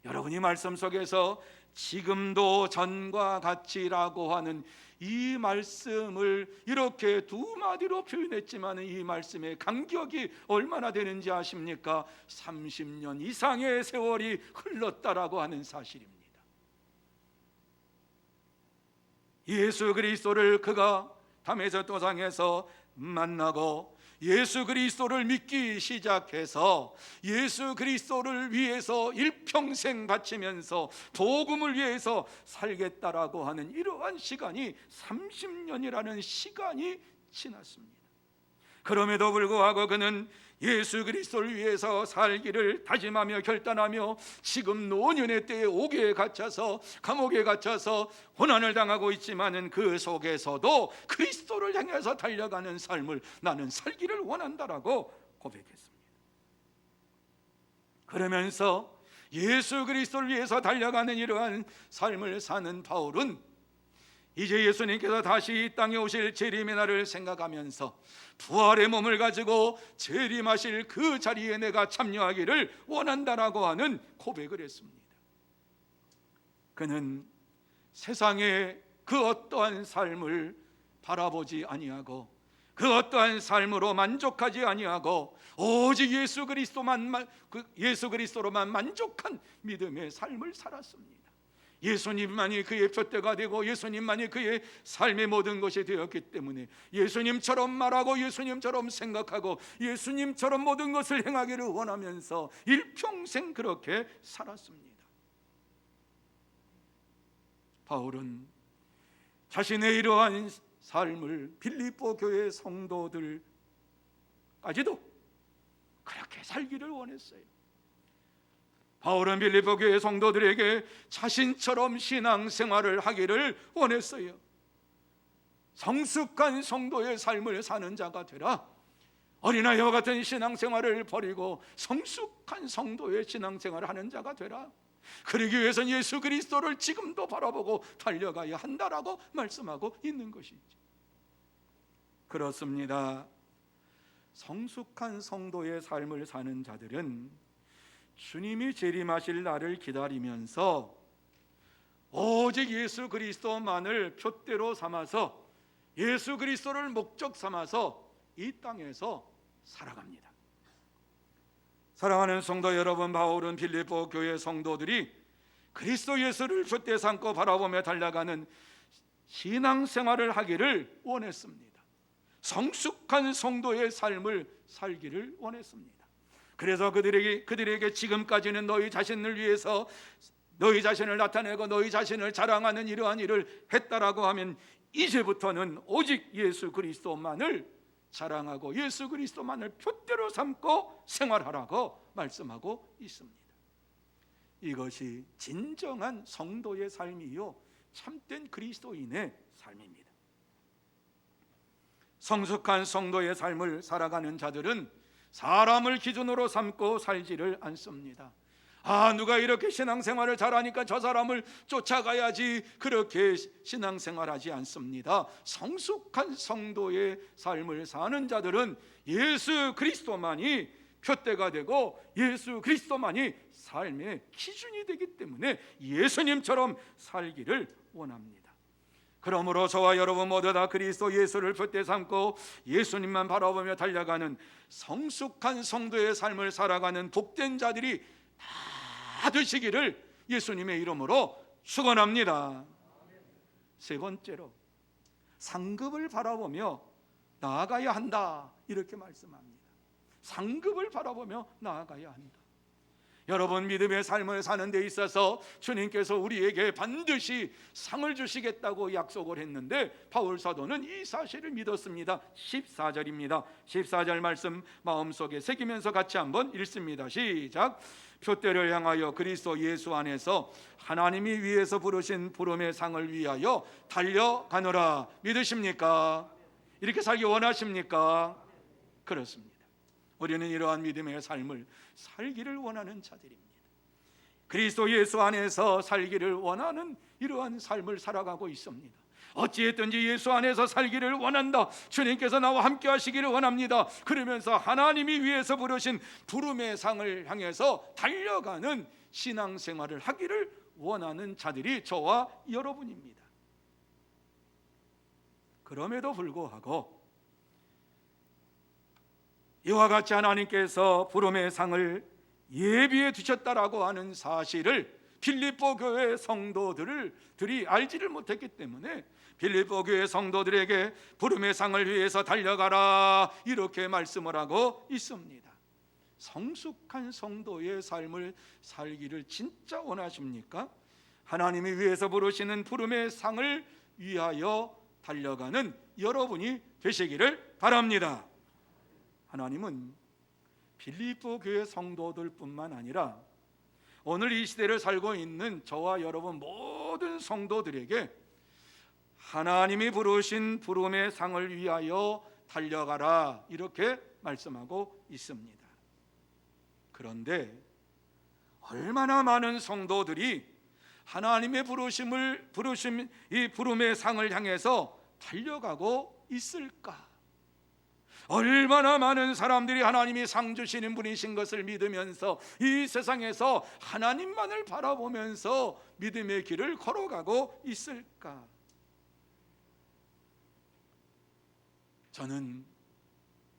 여러분이 말씀 속에서 지금도 전과 같이라고 하는 이 말씀을 이렇게 두 마디로 표현했지만 이 말씀의 간격이 얼마나 되는지 아십니까? 30년 이상의 세월이 흘렀다라고 하는 사실입니다. 예수 그리스도를 그가 담에서 도상에서 만나고 예수 그리스도를 믿기 시작해서 예수 그리스도를 위해서 일평생 바치면서 복음을 위해서 살겠다라고 하는 이러한 시간이 30년이라는 시간이 지났습니다. 그럼에도 불구하고 그는 예수 그리스도를 위해서 살기를 다짐하며 결단하며 지금 노년의 때에 옥에 갇혀서 감옥에 갇혀서 고난을 당하고 있지만은 그 속에서도 그리스도를 향해서 달려가는 삶을 나는 살기를 원한다라고 고백했습니다. 그러면서 예수 그리스도를 위해서 달려가는 이러한 삶을 사는 바울은 이제 예수님께서 다시 이 땅에 오실 재림의 날을 생각하면서 부활의 몸을 가지고 재림하실 그 자리에 내가 참여하기를 원한다라고 하는 고백을 했습니다. 그는 세상의 그 어떠한 삶을 바라보지 아니하고 그 어떠한 삶으로 만족하지 아니하고 오직 예수 그리스도로만 만족한 믿음의 삶을 살았습니다. 예수님만이 그의 푯대가 되고 예수님만이 그의 삶의 모든 것이 되었기 때문에 예수님처럼 말하고 예수님처럼 생각하고 예수님처럼 모든 것을 행하기를 원하면서 일평생 그렇게 살았습니다. 바울은 자신의 이러한 삶을 빌립보 교회 성도들까지도 그렇게 살기를 원했어요. 바울은 빌립보 교회 성도들에게 자신처럼 신앙생활을 하기를 원했어요. 성숙한 성도의 삶을 사는 자가 되라. 어린아이와 같은 신앙생활을 버리고 성숙한 성도의 신앙생활을 하는 자가 되라. 그러기 위해서는 예수 그리스도를 지금도 바라보고 달려가야 한다라고 말씀하고 있는 것이죠. 그렇습니다. 성숙한 성도의 삶을 사는 자들은 주님이 재림하실 날을 기다리면서 오직 예수 그리스도만을 푯대로 삼아서 예수 그리스도를 목적 삼아서 이 땅에서 살아갑니다. 사랑하는 성도 여러분, 바울은 빌립보 교회 성도들이 그리스도 예수를 줏대 삼고 바라보며 달려가는 신앙생활을 하기를 원했습니다. 성숙한 성도의 삶을 살기를 원했습니다. 그래서 그들에게 지금까지는 너희 자신을 위해서 너희 자신을 나타내고 너희 자신을 자랑하는 이러한 일을 했다라고 하면 이제부터는 오직 예수 그리스도만을 자랑하고 예수 그리스도만을 표대로 삼고 생활하라고 말씀하고 있습니다. 이것이 진정한 성도의 삶이요 참된 그리스도인의 삶입니다. 성숙한 성도의 삶을 살아가는 자들은 사람을 기준으로 삼고 살지를 않습니다. 누가 이렇게 신앙생활을 잘하니까 저 사람을 쫓아가야지, 그렇게 신앙생활하지 않습니다. 성숙한 성도의 삶을 사는 자들은 예수 그리스도만이 표대가 되고 예수 그리스도만이 삶의 기준이 되기 때문에 예수님처럼 살기를 원합니다. 그러므로 저와 여러분 모두 다 그리스도 예수를 표대 삼고 예수님만 바라보며 달려가는 성숙한 성도의 삶을 살아가는 복된 자들이 다 되시기를 예수님의 이름으로 축원합니다. 세 번째로, 상급을 바라보며 나아가야 한다, 이렇게 말씀합니다. 상급을 바라보며 나아가야 한다. 여러분, 믿음의 삶을 사는 데 있어서 주님께서 우리에게 반드시 상을 주시겠다고 약속을 했는데 바울 사도는 이 사실을 믿었습니다. 14절입니다. 14절 말씀 마음속에 새기면서 같이 한번 읽습니다. 시작. 표대를 향하여 그리스도 예수 안에서 하나님이 위에서 부르신 부름의 상을 위하여 달려가노라. 믿으십니까? 이렇게 살기 원하십니까? 그렇습니다. 우리는 이러한 믿음의 삶을 살기를 원하는 자들입니다. 그리스도 예수 안에서 살기를 원하는 이러한 삶을 살아가고 있습니다. 어찌했든지 예수 안에서 살기를 원한다, 주님께서 나와 함께 하시기를 원합니다, 그러면서 하나님이 위에서 부르신 부름의 상을 향해서 달려가는 신앙생활을 하기를 원하는 자들이 저와 여러분입니다. 그럼에도 불구하고 이와 같이 하나님께서 부름의 상을 예비해 두셨다라고 하는 사실을 빌립보 교회 성도들이 알지를 못했기 때문에 빌립보 교회 성도들에게 부름의 상을 위해서 달려가라, 이렇게 말씀을 하고 있습니다. 성숙한 성도의 삶을 살기를 진짜 원하십니까? 하나님이 위해서 부르시는 부름의 상을 위하여 달려가는 여러분이 되시기를 바랍니다. 하나님은 빌립보 교회 성도들뿐만 아니라 오늘 이 시대를 살고 있는 저와 여러분 모든 성도들에게 하나님이 부르신 부름의 상을 위하여 달려가라, 이렇게 말씀하고 있습니다. 그런데 얼마나 많은 성도들이 하나님의 이 부름의 상을 향해서 달려가고 있을까? 얼마나 많은 사람들이 하나님이 상 주시는 분이신 것을 믿으면서 이 세상에서 하나님만을 바라보면서 믿음의 길을 걸어가고 있을까? 저는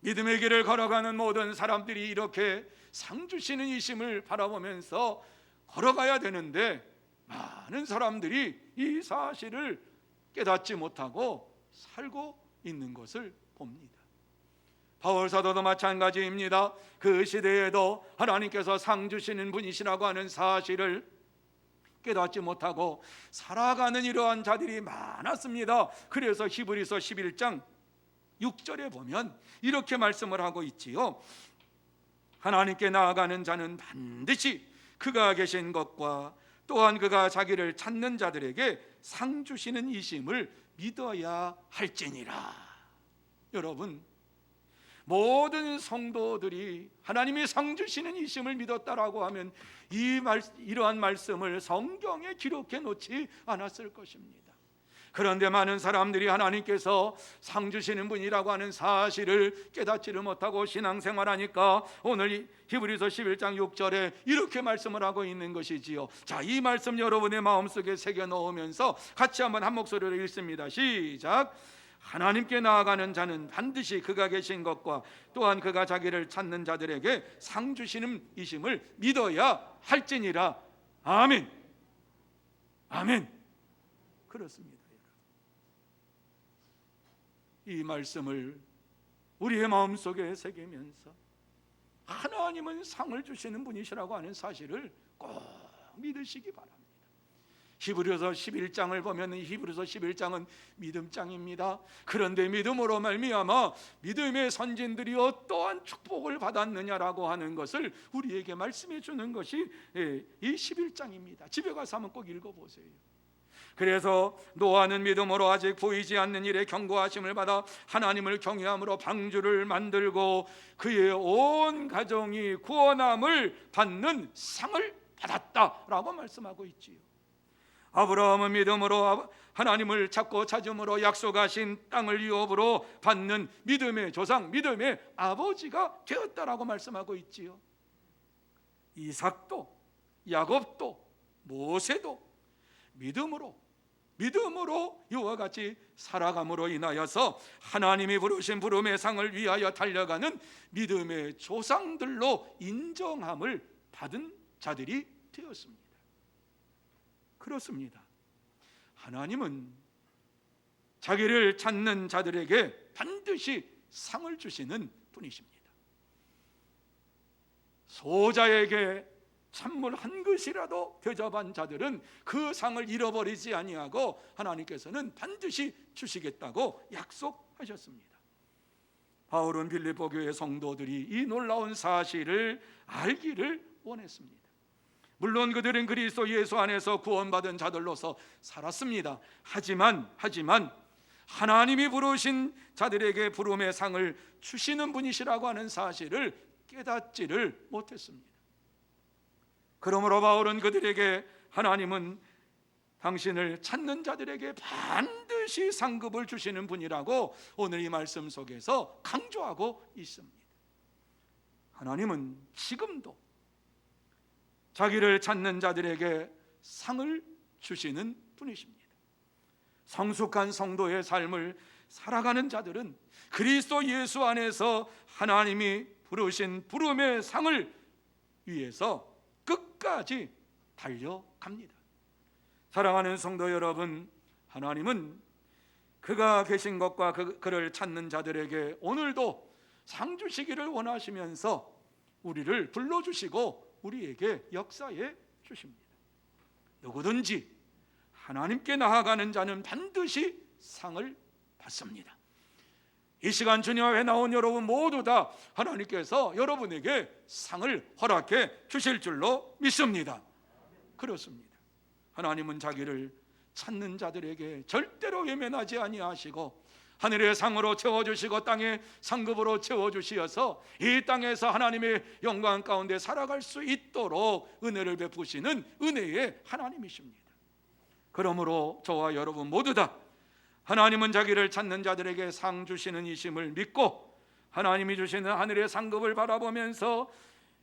믿음의 길을 걸어가는 모든 사람들이 이렇게 상 주시는 이심을 바라보면서 걸어가야 되는데 많은 사람들이 이 사실을 깨닫지 못하고 살고 있는 것을 봅니다. 바울 사도도 마찬가지입니다. 그 시대에도 하나님께서 상 주시는 분이시라고 하는 사실을 깨닫지 못하고 살아가는 이러한 자들이 많았습니다. 그래서 히브리서 11장 6절에 보면 이렇게 말씀을 하고 있지요. 하나님께 나아가는 자는 반드시 그가 계신 것과 또한 그가 자기를 찾는 자들에게 상 주시는 이심을 믿어야 할지니라. 여러분, 모든 성도들이 하나님이 상 주시는 이심을 믿었다라고 하면 이러한 말씀을 성경에 기록해 놓지 않았을 것입니다. 그런데 많은 사람들이 하나님께서 상 주시는 분이라고 하는 사실을 깨닫지를 못하고 신앙생활하니까 오늘 히브리서 11장 6절에 이렇게 말씀을 하고 있는 것이지요. 자, 이 말씀 여러분의 마음속에 새겨 넣으면서 같이 한번 한 목소리로 읽습니다. 시작. 하나님께 나아가는 자는 반드시 그가 계신 것과 또한 그가 자기를 찾는 자들에게 상 주시는 이심을 믿어야 할지니라. 아멘. 아멘. 그렇습니다. 이 말씀을 우리의 마음속에 새기면서 하나님은 상을 주시는 분이시라고 하는 사실을 꼭 믿으시기 바랍니다. 히브리서 11장을 보면 히브리서 11장은 믿음장입니다. 그런데 믿음으로 말미암아 믿음의 선진들이 어떠한 축복을 받았느냐라고 하는 것을 우리에게 말씀해 주는 것이 이 11장입니다. 집에 가서 한번 꼭 읽어보세요. 그래서 노아는 믿음으로 아직 보이지 않는 일에 경고하심을 받아 하나님을 경외함으로 방주를 만들고 그의 온 가정이 구원함을 받는 상을 받았다라고 말씀하고 있지요. 아브라함은 믿음으로 하나님을 찾고 찾음으로 약속하신 땅을 유업으로 받는 믿음의 조상, 믿음의 아버지가 되었다라고 말씀하고 있지요. 이삭도 야곱도 모세도 믿음으로 이와 같이 살아감으로 인하여서 하나님이 부르신 부름의 상을 위하여 달려가는 믿음의 조상들로 인정함을 받은 자들이 되었습니다. 그렇습니다. 하나님은 자기를 찾는 자들에게 반드시 상을 주시는 분이십니다. 소자에게 찬물 한 그릇이라도 대접한 자들은 그 상을 잃어버리지 아니하고 하나님께서는 반드시 주시겠다고 약속하셨습니다. 바울은 빌립보 교회 성도들이 이 놀라운 사실을 알기를 원했습니다. 물론 그들은 그리스도 예수 안에서 구원받은 자들로서 살았습니다. 하지만 하나님이 부르신 자들에게 부름의 상을 주시는 분이시라고 하는 사실을 깨닫지를 못했습니다. 그러므로 바울은 그들에게 하나님은 당신을 찾는 자들에게 반드시 상급을 주시는 분이라고 오늘 이 말씀 속에서 강조하고 있습니다. 하나님은 지금도 자기를 찾는 자들에게 상을 주시는 분이십니다. 성숙한 성도의 삶을 살아가는 자들은 그리스도 예수 안에서 하나님이 부르신 부름의 상을 위해서 끝까지 달려갑니다. 사랑하는 성도 여러분, 하나님은 그가 계신 것과 그를 찾는 자들에게 오늘도 상 주시기를 원하시면서 우리를 불러주시고 우리에게 역사해 주십니다. 누구든지 하나님께 나아가는 자는 반드시 상을 받습니다. 이 시간 주님 앞에 나온 여러분 모두 다 하나님께서 여러분에게 상을 허락해 주실 줄로 믿습니다. 그렇습니다. 하나님은 자기를 찾는 자들에게 절대로 외면하지 아니하시고 하늘의 상으로 채워주시고 땅의 상급으로 채워주시어서 이 땅에서 하나님의 영광 가운데 살아갈 수 있도록 은혜를 베푸시는 은혜의 하나님이십니다. 그러므로 저와 여러분 모두 다 하나님은 자기를 찾는 자들에게 상 주시는 이심을 믿고 하나님이 주시는 하늘의 상급을 바라보면서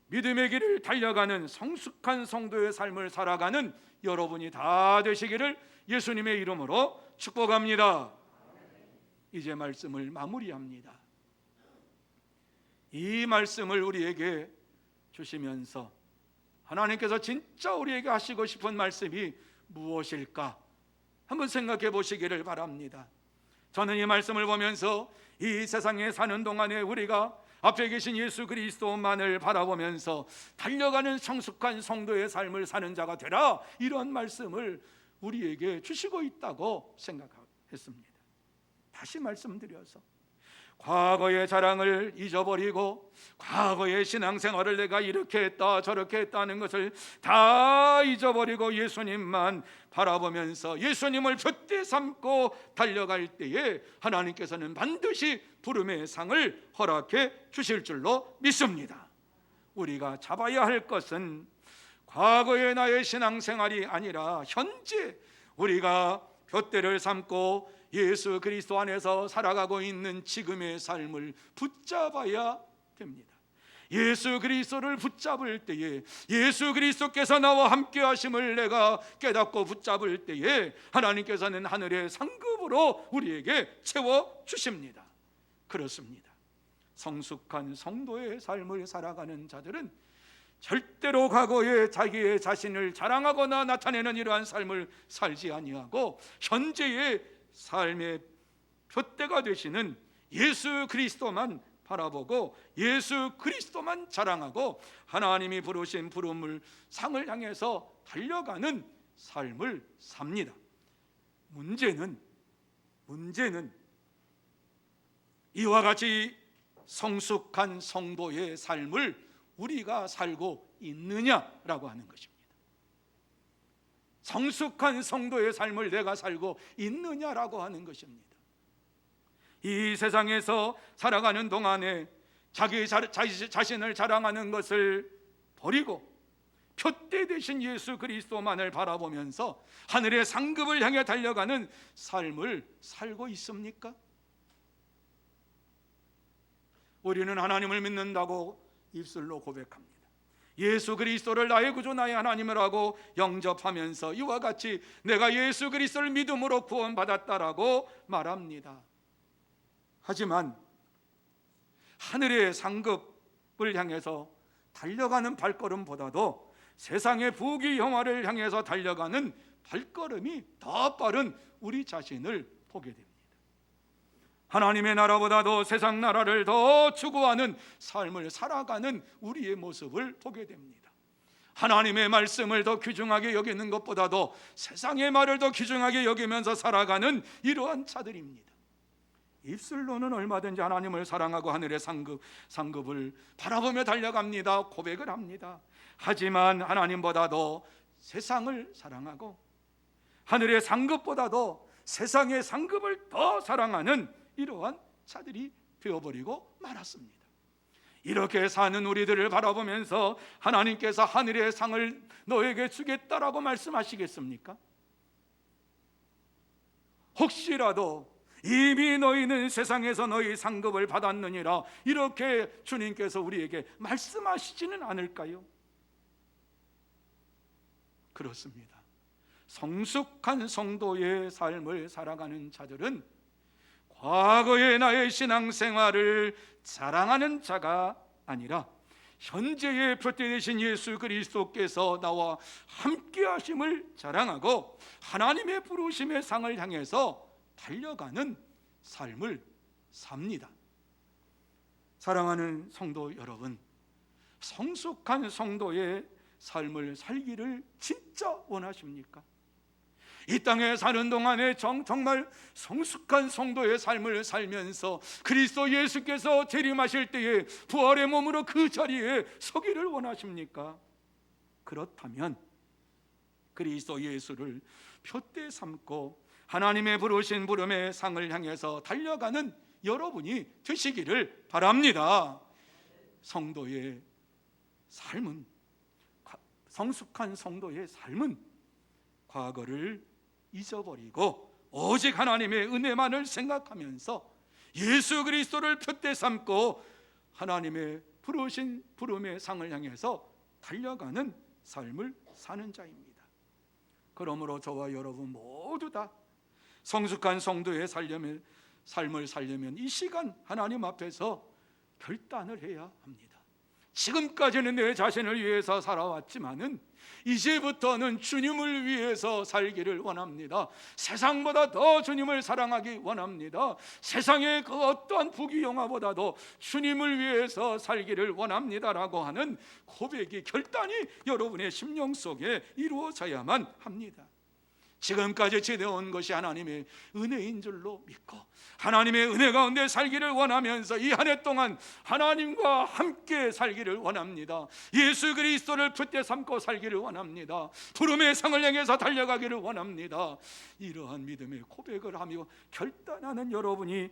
믿음의 길을 달려가는 성숙한 성도의 삶을 살아가는 여러분이 다 되시기를 예수님의 이름으로 축복합니다. 이제 말씀을 마무리합니다. 이 말씀을 우리에게 주시면서 하나님께서 진짜 우리에게 하시고 싶은 말씀이 무엇일까 한번 생각해 보시기를 바랍니다. 저는 이 말씀을 보면서 이 세상에 사는 동안에 우리가 앞에 계신 예수 그리스도만을 바라보면서 달려가는 성숙한 성도의 삶을 사는 자가 되라, 이런 말씀을 우리에게 주시고 있다고 생각했습니다. 다시 말씀드려서 과거의 자랑을 잊어버리고 과거의 신앙생활을 내가 이렇게 했다 저렇게 했다는 것을 다 잊어버리고 예수님만 바라보면서 예수님을 푯대 삼고 달려갈 때에 하나님께서는 반드시 부름의 상을 허락해 주실 줄로 믿습니다. 우리가 잡아야 할 것은 과거의 나의 신앙생활이 아니라 현재 우리가 푯대를 삼고 예수 그리스도 안에서 살아가고 있는 지금의 삶을 붙잡아야 됩니다. 예수 그리스도를 붙잡을 때에, 예수 그리스도께서 나와 함께 하심을 내가 깨닫고 붙잡을 때에 하나님께서는 하늘의 상급으로 우리에게 채워 주십니다. 그렇습니다. 성숙한 성도의 삶을 살아가는 자들은 절대로 과거에 자기의 자신을 자랑하거나 나타내는 이러한 삶을 살지 아니하고 현재의 삶의 표대가 되시는 예수 그리스도만 바라보고 예수 그리스도만 자랑하고 하나님이 부르신 부름을 상을 향해서 달려가는 삶을 삽니다. 문제는 이와 같이 성숙한 성도의 삶을 우리가 살고 있느냐라고 하는 것입니다. 성숙한 성도의 삶을 내가 살고 있느냐라고 하는 것입니다. 이 세상에서 살아가는 동안에 자기 자신을 자랑하는 것을 버리고 표대 되신 예수 그리스도만을 바라보면서 하늘의 상급을 향해 달려가는 삶을 살고 있습니까? 우리는 하나님을 믿는다고 입술로 고백합니다. 예수 그리스도를 나의 구주 나의 하나님을 하고 영접하면서 이와 같이 내가 예수 그리스도를 믿음으로 구원받았다라고 말합니다. 하지만 하늘의 상급을 향해서 달려가는 발걸음보다도 세상의 부귀 영화를 향해서 달려가는 발걸음이 더 빠른 우리 자신을 보게 됩니다. 하나님의 나라보다도 세상 나라를 더 추구하는 삶을 살아가는 우리의 모습을 보게 됩니다. 하나님의 말씀을 더 귀중하게 여기는 것보다도 세상의 말을 더 귀중하게 여기면서 살아가는 이러한 자들입니다. 입술로는 얼마든지 하나님을 사랑하고 하늘의 상급을 바라보며 달려갑니다. 고백을 합니다. 하지만 하나님보다도 세상을 사랑하고 하늘의 상급보다도 세상의 상급을 더 사랑하는 이러한 자들이 되어버리고 말았습니다. 이렇게 사는 우리들을 바라보면서 하나님께서 하늘의 상을 너에게 주겠다라고 말씀하시겠습니까? 혹시라도 이미 너희는 세상에서 너희 상급을 받았느니라 이렇게 주님께서 우리에게 말씀하시지는 않을까요? 그렇습니다. 성숙한 성도의 삶을 살아가는 자들은 과거의 나의 신앙생활을 자랑하는 자가 아니라 현재의 표대되신 예수 그리스도께서 나와 함께 하심을 자랑하고 하나님의 부르심의 상을 향해서 달려가는 삶을 삽니다. 사랑하는 성도 여러분, 성숙한 성도의 삶을 살기를 진짜 원하십니까? 이 땅에 사는 동안에 정말 성숙한 성도의 삶을 살면서 그리스도 예수께서 재림하실 때에 부활의 몸으로 그 자리에 서기를 원하십니까? 그렇다면 그리스도 예수를 표대 삼고 하나님의 부르신 부름의 상을 향해서 달려가는 여러분이 되시기를 바랍니다. 성도의 삶은, 성숙한 성도의 삶은 과거를 잊어버리고 오직 하나님의 은혜만을 생각하면서 예수 그리스도를 표대 삼고 하나님의 부르신 부름의 상을 향해서 달려가는 삶을 사는 자입니다. 그러므로 저와 여러분 모두 다 성숙한 성도의 삶을 살려면 이 시간 하나님 앞에서 결단을 해야 합니다. 지금까지는 내 자신을 위해서 살아왔지만은 이제부터는 주님을 위해서 살기를 원합니다. 세상보다 더 주님을 사랑하기 원합니다. 세상의 그 어떠한 부귀영화보다도 주님을 위해서 살기를 원합니다라고 하는 고백이, 결단이 여러분의 심령 속에 이루어져야만 합니다. 지금까지 지내온 것이 하나님의 은혜인 줄로 믿고 하나님의 은혜 가운데 살기를 원하면서 이 한 해 동안 하나님과 함께 살기를 원합니다. 예수 그리스도를 표대 삼고 살기를 원합니다. 부름의 상을 향해서 달려가기를 원합니다. 이러한 믿음의 고백을 하며 결단하는 여러분이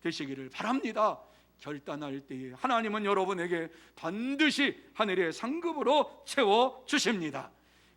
되시기를 바랍니다. 결단할 때에 하나님은 여러분에게 반드시 하늘의 상급으로 채워주십니다.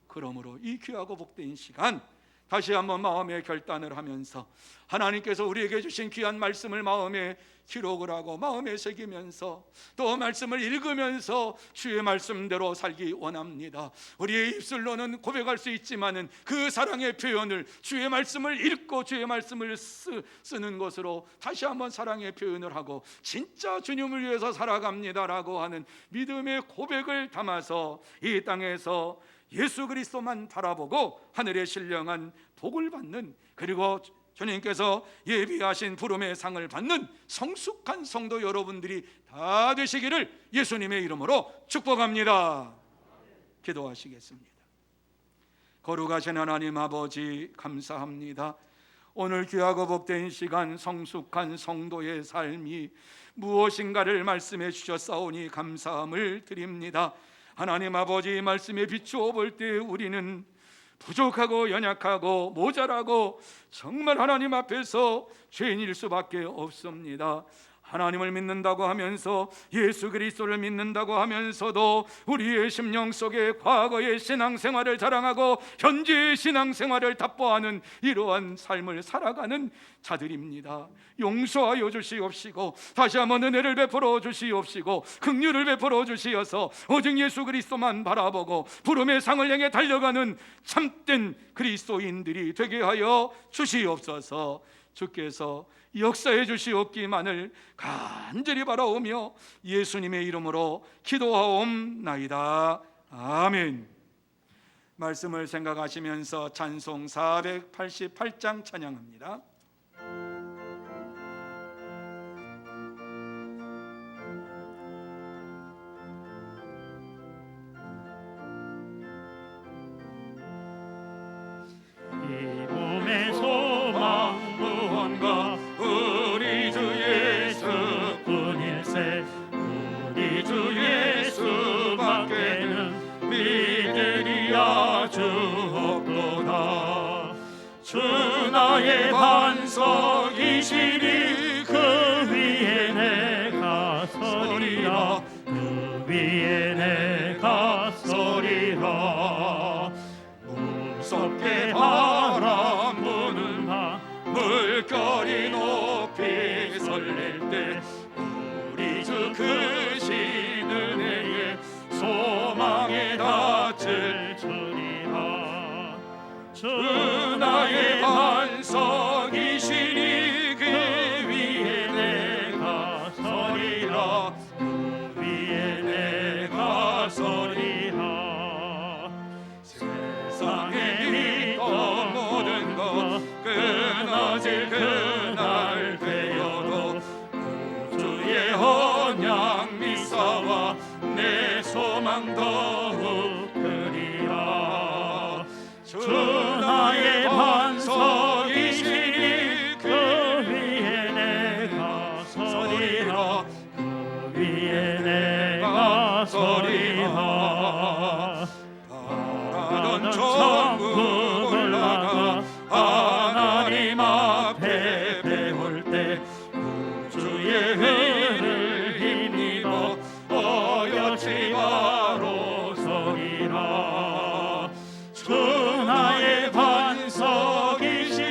그러므로 이 귀하고 복된 시간 다시 한번 마음의 결단을 하면서 하나님께서 우리에게 주신 귀한 말씀을 마음에 기록을 하고 마음에 새기면서 또 말씀을 읽으면서 주의 말씀대로 살기 원합니다. 우리의 입술로는 고백할 수 있지만은 그 사랑의 표현을 주의 말씀을 읽고 주의 말씀을 쓰는 것으로 다시 한번 사랑의 표현을 하고 진짜 주님을 위해서 살아갑니다라고 하는 믿음의 고백을 담아서 이 땅에서 예수 그리스도만 바라보고 하늘의 신령한 복을 받는, 그리고 주님께서 예비하신 부름의 상을 받는 성숙한 성도 여러분들이 다 되시기를 예수님의 이름으로 축복합니다. 기도하시겠습니다. 거룩하신 하나님 아버지, 감사합니다. 오늘 귀하고 복된 시간 성숙한 성도의 삶이 무엇인가를 말씀해 주셨사오니 감사함을 드립니다. 하나님 아버지, 말씀에 비추어 볼 때 우리는 부족하고 연약하고 모자라고 정말 하나님 앞에서 죄인일 수밖에 없습니다. 하나님을 믿는다고 하면서 예수 그리스도를 믿는다고 하면서도 우리의 심령 속에 과거의 신앙생활을 자랑하고 현재의 신앙생활을 답보하는 이러한 삶을 살아가는 자들입니다. 용서하여 주시옵시고 다시 한번 은혜를 베풀어 주시옵시고 긍휼을 베풀어 주시어서 오직 예수 그리스도만 바라보고 부름의 상을 향해 달려가는 참된 그리스도인들이 되게 하여 주시옵소서. 주께서 역사해 주시옵기만을 간절히 바라오며 예수님의 이름으로 기도하옵나이다. 아멘. 말씀을 생각하시면서 찬송 488장 찬양합니다. 이 몸의 소망 무언가 우리 주 예수 뿐일세. 우리 주 예수밖에는 믿으리 아주 없도다. 주 나의 반석이시니 그 위에 내가 서리라. 그 위에 내가 서리라. 무섭게 바람 부는 밤 물결이 높이 설릴 때 우리 주 크신 은혜에 소망에 닿을 주리라. 주 나의 반석이시니 그 위에 내가 서리라. 그 위에 내가 서리라. 세상에 있던 모든 것 끊어질 그날 되어도 구주의 언약 미사와 내 소망 더욱 크리라. 주 나의 반석이시니 그 위에 내가 서리라. 그 위에 내가 서리라. 바라던 천국 올라가 하나님 앞에 배울 때 구주의 은혜를 힘입어 어여치 바로 서리라. 주 나의 반석이시니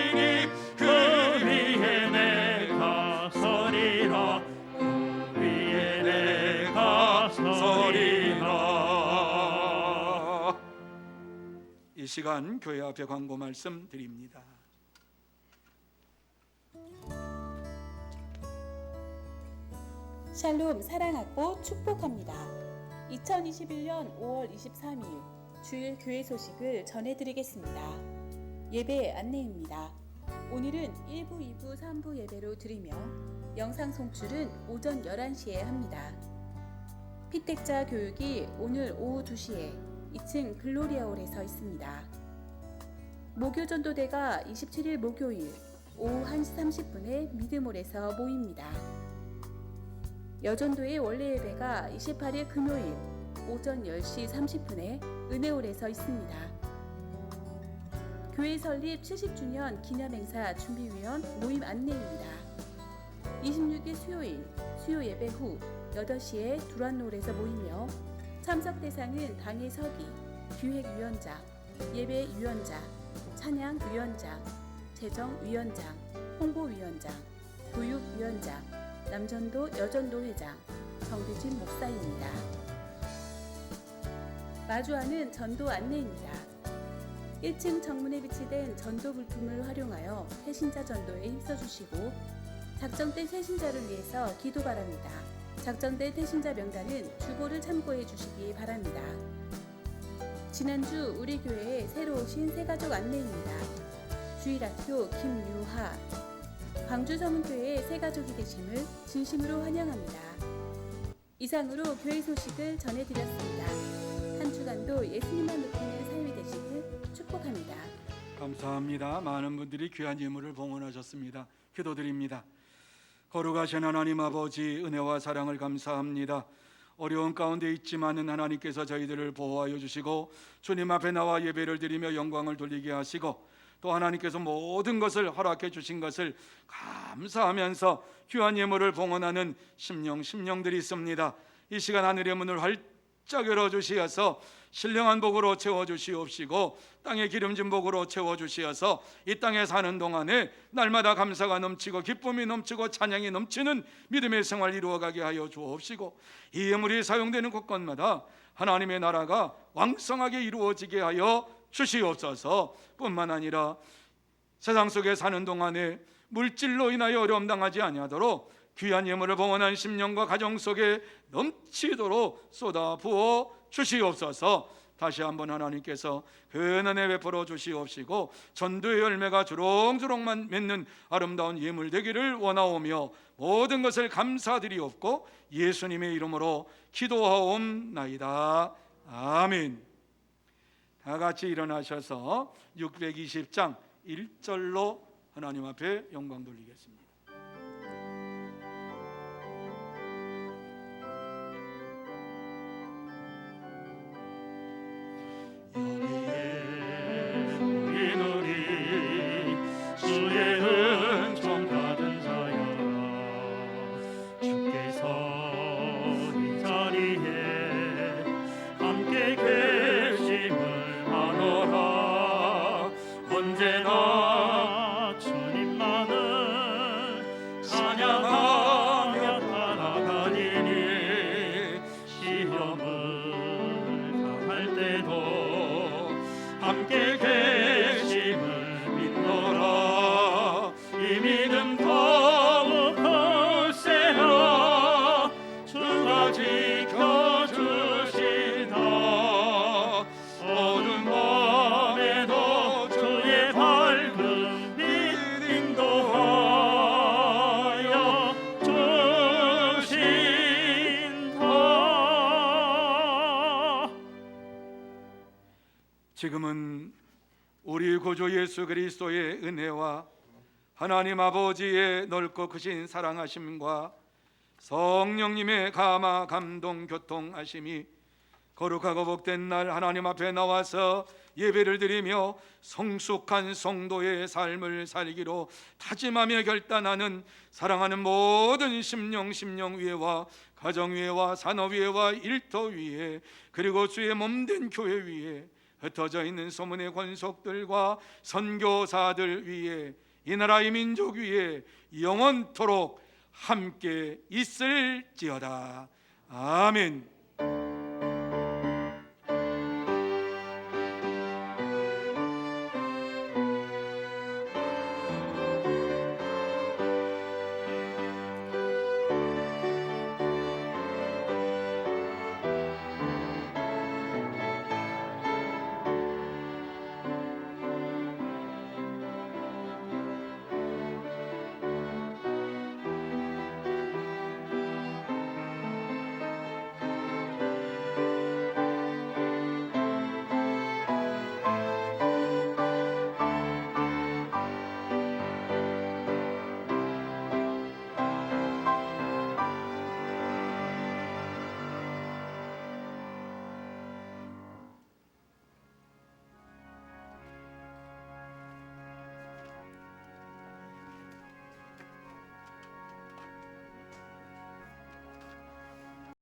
그 위에 내가 서리라. 그 위에 내가 서리라. 이 시간 교회 앞에 광고 말씀 드립니다. 샬롬 사랑하고 축복합니다. 2021년 5월 23일 주일 교회 소식을 전해드리겠습니다. 예배 안내입니다. 오늘은 1부, 2부, 3부 예배로 드리며 영상 송출은 오전 11시에 합니다. 피택자 교육이 오늘 오후 2시에 2층 글로리아홀에서 있습니다. 목요전도대가 27일 목요일 오후 1시 30분에 미드몰에서 모입니다. 여전도의 원래 예배가 28일 금요일 오전 10시 30분에 은혜홀에서 있습니다. 교회 설립 70주년 기념행사 준비위원 모임 안내입니다. 26일 수요일 수요 예배 후 8시에 두란노을에서 모이며 참석 대상은 당의 서기, 기획위원자, 예배위원자, 찬양위원장, 재정위원장, 홍보위원장, 교육위원장, 남전도 여전도 회장 정규진 목사입니다. 마주하는 전도 안내입니다. 1층 정문에 비치된 전도 물품을 활용하여 새신자 전도에 힘써주시고 작정된 새신자를 위해서 기도 바랍니다. 작정된 새신자 명단은 주보를 참고해 주시기 바랍니다. 지난주 우리 교회에 새로 오신 새가족 안내입니다. 주일학교 김유하, 광주서문교회의 새가족이 되심을 진심으로 환영합니다. 이상으로 교회 소식을 전해드렸습니다. 한 주간도 예수님만 높이는 삶이 되시길 축복합니다. 감사합니다. 많은 분들이 귀한 예물을 봉헌하셨습니다. 기도드립니다. 거룩하신 하나님 아버지, 은혜와 사랑을 감사합니다. 어려운 가운데 있지만은 하나님께서 저희들을 보호하여 주시고 주님 앞에 나와 예배를 드리며 영광을 돌리게 하시고 또 하나님께서 모든 것을 허락해 주신 것을 감사하면서 귀한 예물을 봉헌하는 심령들이 있습니다. 이 시간 하늘의 문을 활짝 열어주시어서 신령한 복으로 채워주시옵시고 땅의 기름진 복으로 채워주시어서 이 땅에 사는 동안에 날마다 감사가 넘치고 기쁨이 넘치고 찬양이 넘치는 믿음의 생활 이루어가게 하여 주옵시고 이 예물이 사용되는 곳곳마다 하나님의 나라가 왕성하게 이루어지게 하여 주시옵소서. 뿐만 아니라 세상 속에 사는 동안에 물질로 인하여 어려움 당하지 아니하도록 귀한 예물을 봉헌한 심령과 가정 속에 넘치도록 쏟아 부어 주시옵소서. 다시 한번 하나님께서 근은혜 베풀어 주시옵시고 전도의 열매가 주렁주렁만 맺는 아름다운 예물 되기를 원하오며 모든 것을 감사드리옵고 예수님의 이름으로 기도하옵나이다. 아멘. 다 같이 일어나셔서 620장 1절로 하나님 앞에 영광 돌리겠습니다. 주의 은총 받은 자여 주께서 이 자리에 함께 계심을 아노라. 언제나 주님만을 찬양하며 따라가리니 시험을 당할 때도 함께 계심을 믿노라. 이 믿음 더욱 굳세라. 주가 지켜주신다. 어두운 밤에도 주의 밝은 빛 인도하여 주신다. 지금은 우리 구주 예수 그리스도의 은혜와 하나님 아버지의 넓고 크신 사랑하심과 성령님의 감화 감동 교통하심이 거룩하고 복된 날 하나님 앞에 나와서 예배를 드리며 성숙한 성도의 삶을 살기로 다짐하며 결단하는 사랑하는 모든 심령 위에와 가정 위에와 산업 위에와 일터 위에 그리고 주의 몸된 교회 위에 흩어져 있는 소문의 권속들과 선교사들 위에 이 나라 이 민족 위에 영원토록 함께 있을지어다. 아멘.